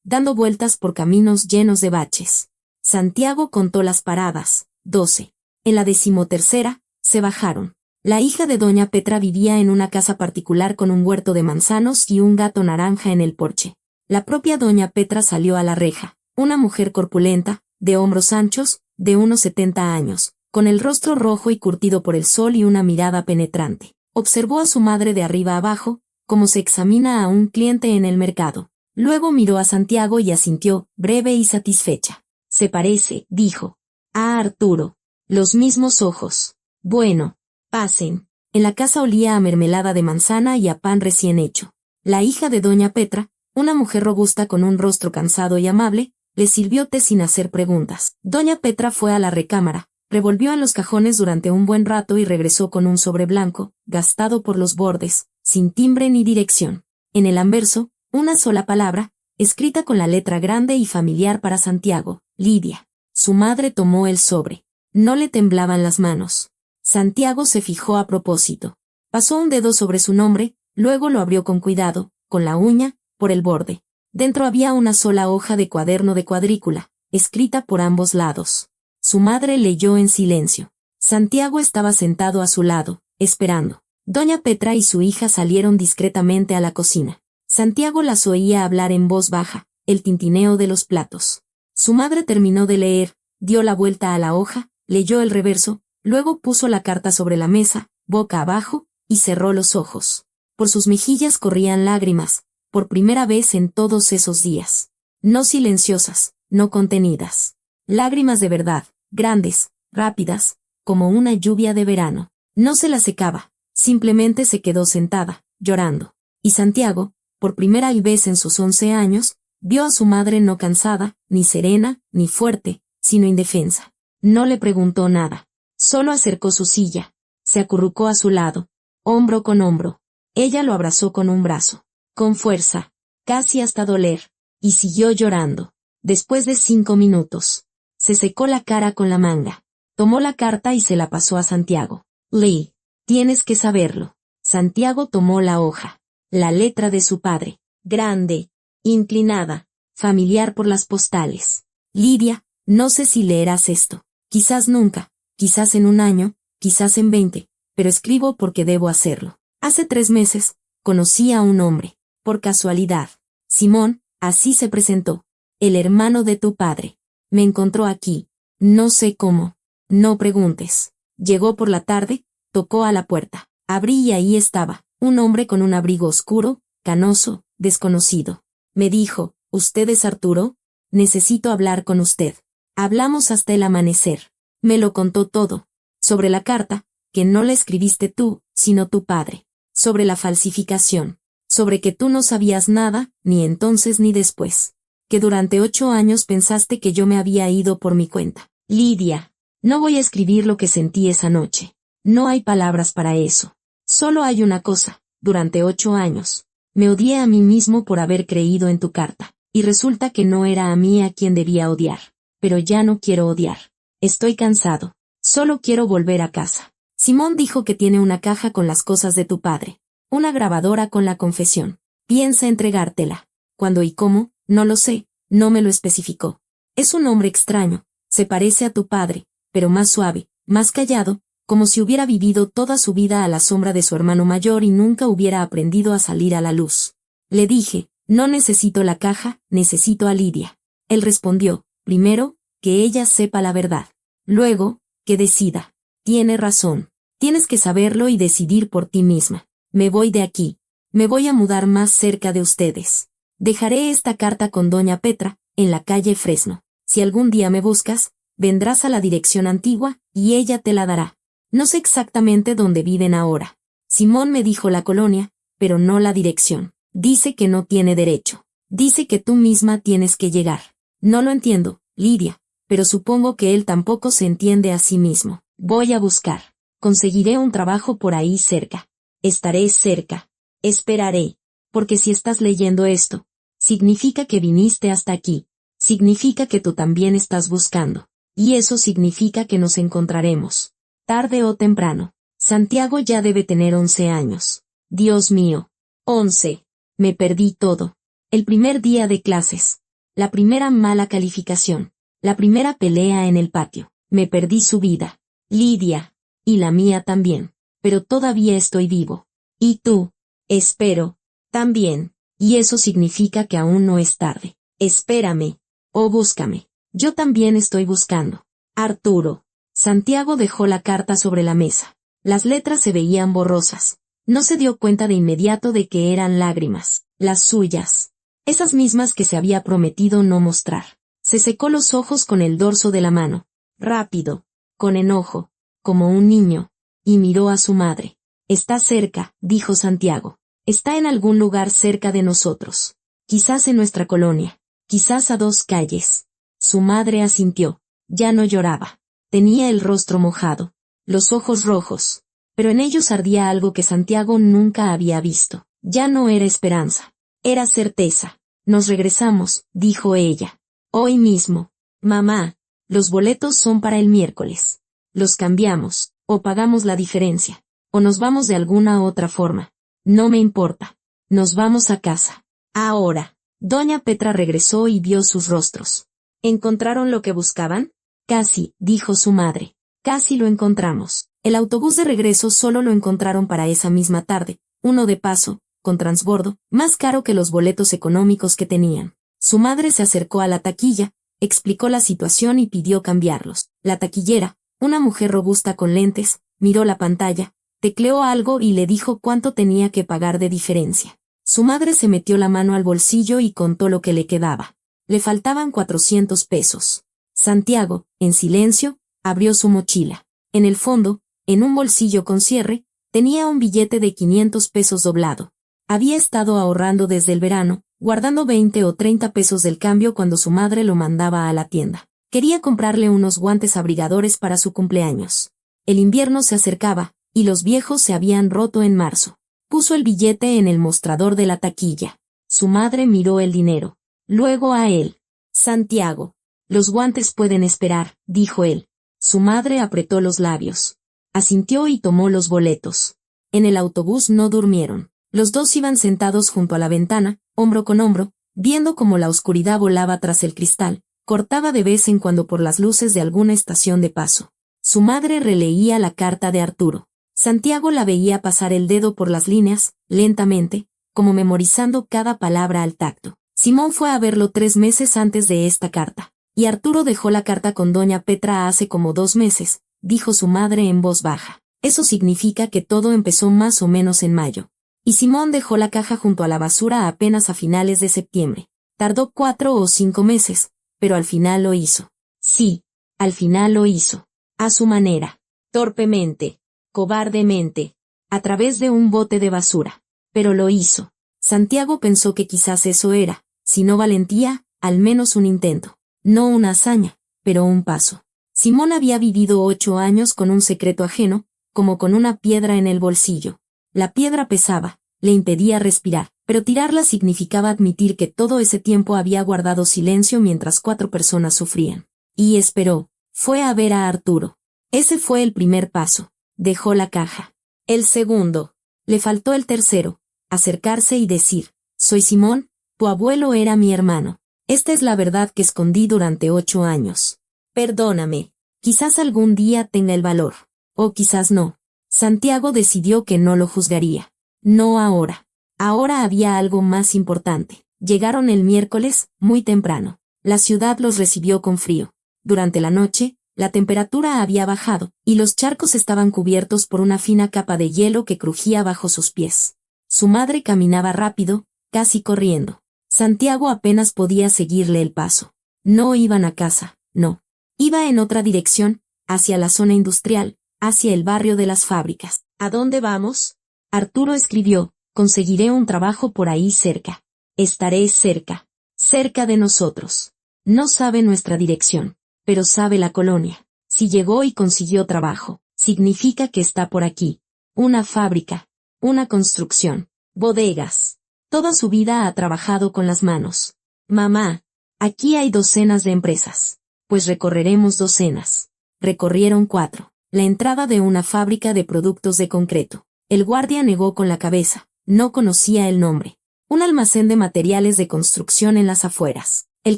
dando vueltas por caminos llenos de baches. Santiago contó las paradas, 12. En la 13ª, se bajaron. La hija de doña Petra vivía en una casa particular con un huerto de manzanos y un gato naranja en el porche. La propia doña Petra salió a la reja, una mujer corpulenta, de hombros anchos, de unos 70 años, con el rostro rojo y curtido por el sol y una mirada penetrante. Observó a su madre de arriba abajo, como se examina a un cliente en el mercado. Luego miró a Santiago y asintió, breve y satisfecha. Se parece, dijo, a Arturo. Los mismos ojos. Bueno, pasen. En la casa olía a mermelada de manzana y a pan recién hecho. La hija de doña Petra, una mujer robusta con un rostro cansado y amable, le sirvió té sin hacer preguntas. Doña Petra fue a la recámara, revolvió en los cajones durante un buen rato y regresó con un sobre blanco, gastado por los bordes, sin timbre ni dirección. En el anverso, una sola palabra, escrita con la letra grande y familiar para Santiago, Lidia. Su madre tomó el sobre. No le temblaban las manos. Santiago se fijó a propósito. Pasó un dedo sobre su nombre, luego lo abrió con cuidado, con la uña, por el borde. Dentro había una sola hoja de cuaderno de cuadrícula, escrita por ambos lados. Su madre leyó en silencio. Santiago estaba sentado a su lado, esperando. Doña Petra y su hija salieron discretamente a la cocina. Santiago las oía hablar en voz baja, el tintineo de los platos. Su madre terminó de leer, dio la vuelta a la hoja, leyó el reverso, luego puso la carta sobre la mesa, boca abajo, y cerró los ojos. Por sus mejillas corrían lágrimas, por primera vez en todos esos días. No silenciosas, no contenidas. Lágrimas de verdad, grandes, rápidas, como una lluvia de verano. No se la secaba, simplemente se quedó sentada, llorando. Y Santiago, por primera vez en sus 11 años, vio a su madre no cansada, ni serena, ni fuerte, sino indefensa. No le preguntó nada. Solo acercó su silla. Se acurrucó a su lado, hombro con hombro. Ella lo abrazó con un brazo. Con fuerza, casi hasta doler, y siguió llorando. Después de 5 minutos, se secó la cara con la manga. Tomó la carta y se la pasó a Santiago. Lee, tienes que saberlo. Santiago tomó la hoja. La letra de su padre, grande, inclinada, familiar por las postales. Lidia, no sé si leerás esto. Quizás nunca, quizás en un año, quizás en 20, pero escribo porque debo hacerlo. Hace 3 meses, conocí a un hombre, por casualidad. Simón, así se presentó. El hermano de tu padre. Me encontró aquí. No sé cómo. No preguntes. Llegó por la tarde, tocó a la puerta. Abrí y ahí estaba. Un hombre con un abrigo oscuro, canoso, desconocido. Me dijo, ¿usted es Arturo? Necesito hablar con usted. Hablamos hasta el amanecer. Me lo contó todo. Sobre la carta, que no la escribiste tú, sino tu padre. Sobre la falsificación. Sobre que tú no sabías nada, ni entonces ni después. Que durante 8 años pensaste que yo me había ido por mi cuenta. Lidia, no voy a escribir lo que sentí esa noche. No hay palabras para eso. Solo hay una cosa, durante 8 años. Me odié a mí mismo por haber creído en tu carta, y resulta que no era a mí a quien debía odiar. Pero ya no quiero odiar. Estoy cansado. Solo quiero volver a casa. Simón dijo que tiene una caja con las cosas de tu padre. Una grabadora con la confesión. Piensa entregártela. ¿Cuándo y cómo? No lo sé, no me lo especificó. Es un hombre extraño, se parece a tu padre, pero más suave, más callado, como si hubiera vivido toda su vida a la sombra de su hermano mayor y nunca hubiera aprendido a salir a la luz. Le dije, no necesito la caja, necesito a Lidia. Él respondió, primero, que ella sepa la verdad. Luego, que decida. Tiene razón. Tienes que saberlo y decidir por ti misma. Me voy de aquí. Me voy a mudar más cerca de ustedes. Dejaré esta carta con doña Petra, en la calle Fresno. Si algún día me buscas, vendrás a la dirección antigua, y ella te la dará. No sé exactamente dónde viven ahora. Simón me dijo la colonia, pero no la dirección. Dice que no tiene derecho. Dice que tú misma tienes que llegar. No lo entiendo, Lidia, pero supongo que él tampoco se entiende a sí mismo. Voy a buscar. Conseguiré un trabajo por ahí cerca. Estaré cerca. Esperaré. Porque si estás leyendo esto, significa que viniste hasta aquí. Significa que tú también estás buscando. Y eso significa que nos encontraremos. Tarde o temprano. Santiago ya debe tener 11 años. Dios mío. 11. Me perdí todo. El primer día de clases. La primera mala calificación. La primera pelea en el patio. Me perdí su vida. Lidia. Y la mía también. pero todavía estoy vivo. Y tú, espero, también, y eso significa que aún no es tarde. Espérame, o búscame. Yo también estoy buscando. Arturo. Santiago dejó la carta sobre la mesa. Las letras se veían borrosas. No se dio cuenta de inmediato de que eran lágrimas, las suyas. Esas mismas que se había prometido no mostrar. Se secó los ojos con el dorso de la mano. Rápido, con enojo, como un niño, y miró a su madre. Está cerca, dijo Santiago. Está en algún lugar cerca de nosotros. Quizás en nuestra colonia. Quizás a 2 calles. Su madre asintió. Ya no lloraba. Tenía el rostro mojado, los ojos rojos, pero en ellos ardía algo que Santiago nunca había visto. Ya no era esperanza. Era certeza. Nos regresamos, dijo ella. Hoy mismo. Mamá, los boletos son para el miércoles. Los cambiamos, o pagamos la diferencia, o nos vamos de alguna otra forma. No me importa. Nos vamos a casa. Ahora. Doña Petra regresó y vio sus rostros. ¿Encontraron lo que buscaban? Casi, dijo su madre. Casi lo encontramos. El autobús de regreso solo lo encontraron para esa misma tarde, uno de paso, con transbordo, más caro que los boletos económicos que tenían. Su madre se acercó a la taquilla, explicó la situación y pidió cambiarlos. La taquillera, una mujer robusta con lentes, miró la pantalla, tecleó algo y le dijo cuánto tenía que pagar de diferencia. Su madre se metió la mano al bolsillo y contó lo que le quedaba. Le faltaban 400 pesos. Santiago, en silencio, abrió su mochila. En el fondo, en un bolsillo con cierre, tenía un billete de 500 pesos doblado. Había estado ahorrando desde el verano, guardando 20 o 30 pesos del cambio cuando su madre lo mandaba a la tienda. Quería comprarle unos guantes abrigadores para su cumpleaños. El invierno se acercaba, y los viejos se habían roto en marzo. Puso el billete en el mostrador de la taquilla. Su madre miró el dinero. Luego a él. Santiago. Los guantes pueden esperar, dijo él. Su madre apretó los labios. Asintió y tomó los boletos. En el autobús no durmieron. Los dos iban sentados junto a la ventana, hombro con hombro, viendo cómo la oscuridad volaba tras el cristal, cortaba de vez en cuando por las luces de alguna estación de paso. Su madre releía la carta de Arturo. Santiago la veía pasar el dedo por las líneas, lentamente, como memorizando cada palabra al tacto. Simón fue a verlo 3 meses antes de esta carta. Y Arturo dejó la carta con doña Petra hace como 2 meses, dijo su madre en voz baja. Eso significa que todo empezó más o menos en mayo. Y Simón dejó la caja junto a la basura apenas a finales de septiembre. Tardó 4 o 5 meses, pero al final lo hizo. Sí, al final lo hizo. A su manera. Torpemente. Cobardemente. A través de un bote de basura. Pero lo hizo. Santiago pensó que quizás eso era, si no valentía, al menos un intento. No una hazaña, pero un paso. Simón había vivido 8 años con un secreto ajeno, como con una piedra en el bolsillo. La piedra pesaba, le impedía respirar, pero tirarla significaba admitir que todo ese tiempo había guardado silencio mientras 4 personas sufrían. Y esperó. Fue a ver a Arturo. Ese fue el primer paso. Dejó la caja. El segundo. Le faltó el tercero. Acercarse y decir, soy Simón, tu abuelo era mi hermano. Esta es la verdad que escondí durante 8 años. Perdóname. Quizás algún día tenga el valor. O quizás no. Santiago decidió que no lo juzgaría. No ahora. Ahora había algo más importante. Llegaron el miércoles, muy temprano. La ciudad los recibió con frío. Durante la noche, la temperatura había bajado, y los charcos estaban cubiertos por una fina capa de hielo que crujía bajo sus pies. Su madre caminaba rápido, casi corriendo. Santiago apenas podía seguirle el paso. No iban a casa, no. Iba en otra dirección, hacia la zona industrial, hacia el barrio de las fábricas. ¿A dónde vamos? Arturo escribió, conseguiré un trabajo por ahí cerca. Estaré cerca. Cerca de nosotros. No sabe nuestra dirección, pero sabe la colonia. Si llegó y consiguió trabajo, significa que está por aquí. Una fábrica. Una construcción. Bodegas. Toda su vida ha trabajado con las manos. Mamá, aquí hay docenas de empresas. Pues recorreremos docenas. Recorrieron 4. La entrada de una fábrica de productos de concreto. El guardia negó con la cabeza. No conocía el nombre. Un almacén de materiales de construcción en las afueras. El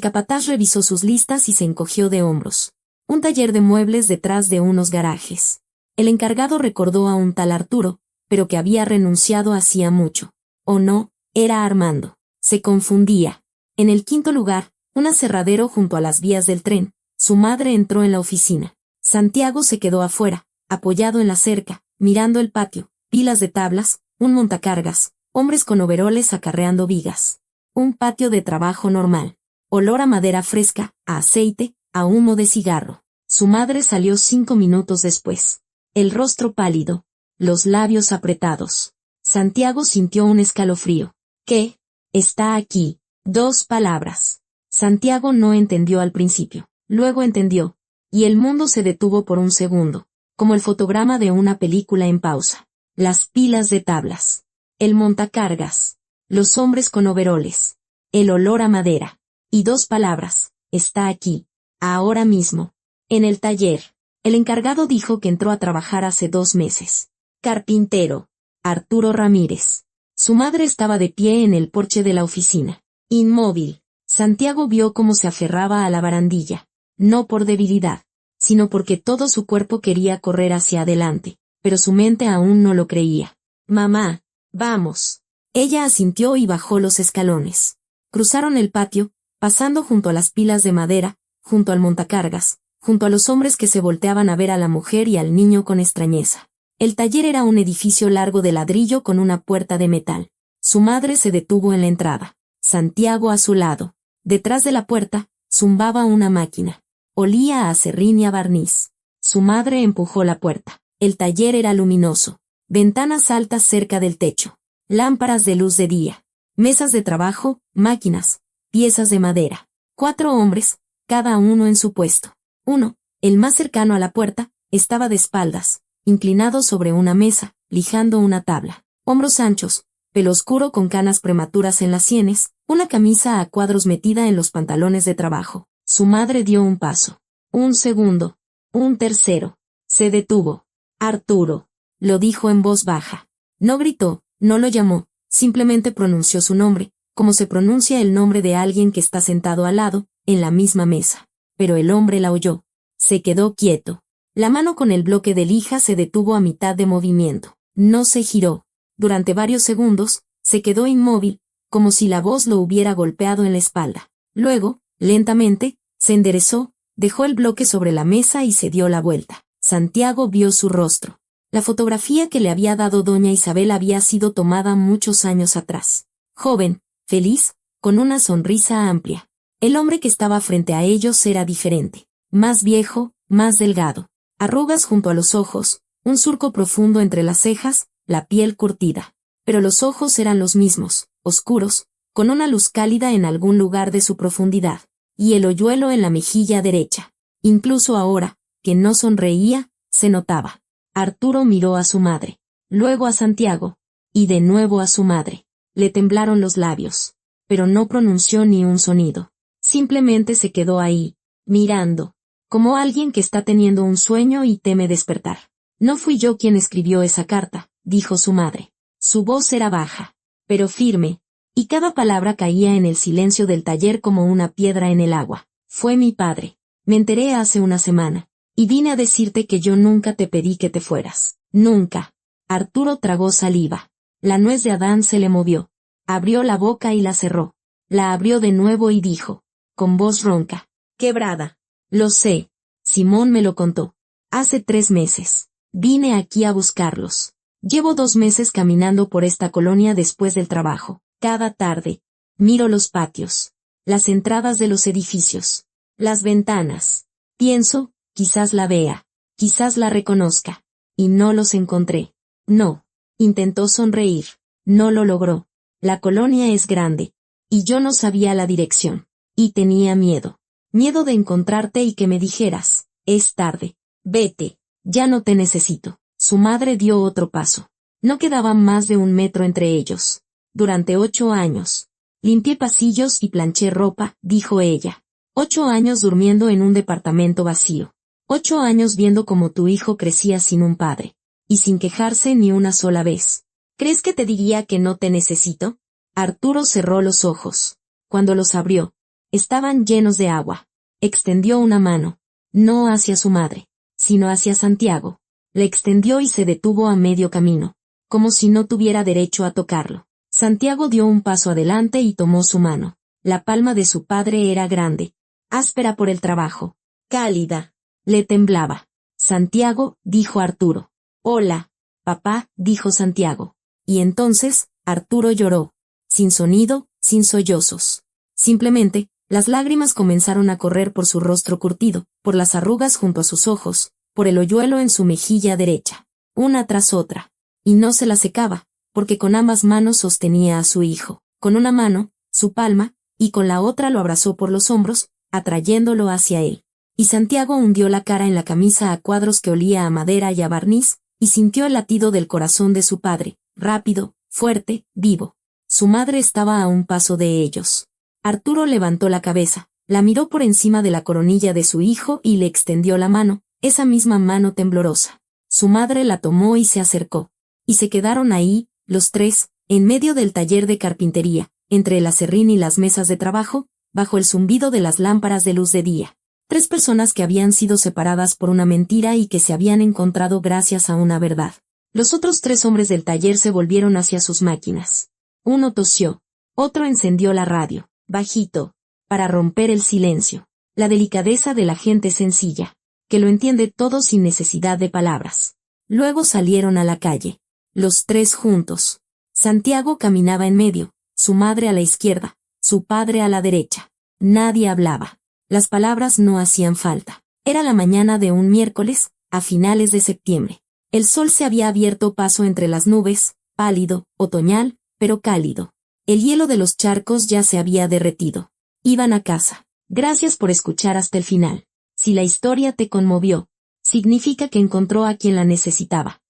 capataz revisó sus listas y se encogió de hombros. Un taller de muebles detrás de unos garajes. El encargado recordó a un tal Arturo, pero que había renunciado hacía mucho. O no, era Armando. Se confundía. En el quinto lugar, un aserradero junto a las vías del tren. Su madre entró en la oficina. Santiago se quedó afuera, apoyado en la cerca, mirando el patio, pilas de tablas, un montacargas, hombres con overoles acarreando vigas. Un patio de trabajo normal. Olor a madera fresca, a aceite, a humo de cigarro. Su madre salió 5 minutos después. El rostro pálido, los labios apretados. Santiago sintió un escalofrío. ¿Qué? Está aquí. 2 palabras. Santiago no entendió al principio. Luego entendió. Y el mundo se detuvo por un segundo, como el fotograma de una película en pausa. Las pilas de tablas. El montacargas. Los hombres con overoles. El olor a madera. Y 2 palabras. Está aquí. Ahora mismo. En el taller. El encargado dijo que entró a trabajar hace 2 meses. Carpintero. Arturo Ramírez. Su madre estaba de pie en el porche de la oficina. Inmóvil. Santiago vio cómo se aferraba a la barandilla. No por debilidad, sino porque todo su cuerpo quería correr hacia adelante, pero su mente aún no lo creía. Mamá, vamos. Ella asintió y bajó los escalones. Cruzaron el patio, pasando junto a las pilas de madera, junto al montacargas, junto a los hombres que se volteaban a ver a la mujer y al niño con extrañeza. El taller era un edificio largo de ladrillo con una puerta de metal. Su madre se detuvo en la entrada. Santiago a su lado. Detrás de la puerta, zumbaba una máquina. Olía a acerrín y a barniz. Su madre empujó la puerta. El taller era luminoso. Ventanas altas cerca del techo. Lámparas de luz de día. Mesas de trabajo, máquinas, piezas de madera. 4 hombres, cada uno en su puesto. Uno, el más cercano a la puerta, estaba de espaldas, inclinado sobre una mesa, lijando una tabla. Hombros anchos, pelo oscuro con canas prematuras en las sienes, una camisa a cuadros metida en los pantalones de trabajo. Su madre dio un paso. Un segundo. Un tercero. Se detuvo. Arturo. Lo dijo en voz baja. No gritó, no lo llamó, simplemente pronunció su nombre, como se pronuncia el nombre de alguien que está sentado al lado, en la misma mesa. Pero el hombre la oyó. Se quedó quieto. La mano con el bloque de lija se detuvo a mitad de movimiento. No se giró. Durante varios segundos, se quedó inmóvil, como si la voz lo hubiera golpeado en la espalda. Luego, lentamente, se enderezó, dejó el bloque sobre la mesa y se dio la vuelta. Santiago vio su rostro. La fotografía que le había dado doña Isabel había sido tomada muchos años atrás. Joven, feliz, con una sonrisa amplia. El hombre que estaba frente a ellos era diferente. Más viejo, más delgado. Arrugas junto a los ojos, un surco profundo entre las cejas, la piel curtida. Pero los ojos eran los mismos, oscuros, con una luz cálida en algún lugar de su profundidad. Y el hoyuelo en la mejilla derecha. Incluso ahora, que no sonreía, se notaba. Arturo miró a su madre, luego a Santiago, y de nuevo a su madre. Le temblaron los labios, pero no pronunció ni un sonido. Simplemente se quedó ahí, mirando, como alguien que está teniendo un sueño y teme despertar. No fui yo quien escribió esa carta, dijo su madre. Su voz era baja, pero firme, y cada palabra caía en el silencio del taller como una piedra en el agua. Fue mi padre. Me enteré hace una semana. Y vine a decirte que yo nunca te pedí que te fueras. Nunca. Arturo tragó saliva. La nuez de Adán se le movió. Abrió la boca y la cerró. La abrió de nuevo y dijo, con voz ronca, quebrada. Lo sé. Simón me lo contó. Hace 3 meses. Vine aquí a buscarlos. Llevo 2 meses caminando por esta colonia después del trabajo. Cada tarde. Miro los patios. Las entradas de los edificios. Las ventanas. Pienso, quizás la vea. Quizás la reconozca. Y no los encontré. No. Intentó sonreír. No lo logró. La colonia es grande. Y yo no sabía la dirección. Y tenía miedo. Miedo de encontrarte y que me dijeras, es tarde. Vete. Ya no te necesito. Su madre dio otro paso. No quedaba más de 1 metro entre ellos. Durante 8 años. Limpié pasillos y planché ropa, dijo ella. 8 años durmiendo en un departamento vacío. 8 años viendo cómo tu hijo crecía sin un padre. Y sin quejarse ni una sola vez. ¿Crees que te diría que no te necesito? Arturo cerró los ojos. Cuando los abrió, estaban llenos de agua. Extendió una mano. No hacia su madre, sino hacia Santiago. Le extendió y se detuvo a medio camino, como si no tuviera derecho a tocarlo. Santiago dio un paso adelante y tomó su mano. La palma de su padre era grande, áspera por el trabajo, cálida. Le temblaba. Santiago, dijo Arturo. Hola, papá, dijo Santiago. Y entonces, Arturo lloró. Sin sonido, sin sollozos. Simplemente, las lágrimas comenzaron a correr por su rostro curtido, por las arrugas junto a sus ojos, por el hoyuelo en su mejilla derecha, una tras otra. Y no se la secaba, porque con ambas manos sostenía a su hijo. Con una mano, su palma, y con la otra lo abrazó por los hombros, atrayéndolo hacia él. Y Santiago hundió la cara en la camisa a cuadros que olía a madera y a barniz, y sintió el latido del corazón de su padre, rápido, fuerte, vivo. Su madre estaba a un paso de ellos. Arturo levantó la cabeza, la miró por encima de la coronilla de su hijo y le extendió la mano, esa misma mano temblorosa. Su madre la tomó y se acercó. Y se quedaron ahí, los tres, en medio del taller de carpintería, entre el aserrín y las mesas de trabajo, bajo el zumbido de las lámparas de luz de día. 3 personas que habían sido separadas por una mentira y que se habían encontrado gracias a una verdad. Los otros 3 hombres del taller se volvieron hacia sus máquinas. Uno tosió, otro encendió la radio, bajito, para romper el silencio. La delicadeza de la gente sencilla, que lo entiende todo sin necesidad de palabras. Luego salieron a la calle, los 3 juntos. Santiago caminaba en medio, su madre a la izquierda, su padre a la derecha. Nadie hablaba. Las palabras no hacían falta. Era la mañana de un miércoles, a finales de septiembre. El sol se había abierto paso entre las nubes, pálido, otoñal, pero cálido. El hielo de los charcos ya se había derretido. Iban a casa. Gracias por escuchar hasta el final. Si la historia te conmovió, significa que encontró a quien la necesitaba.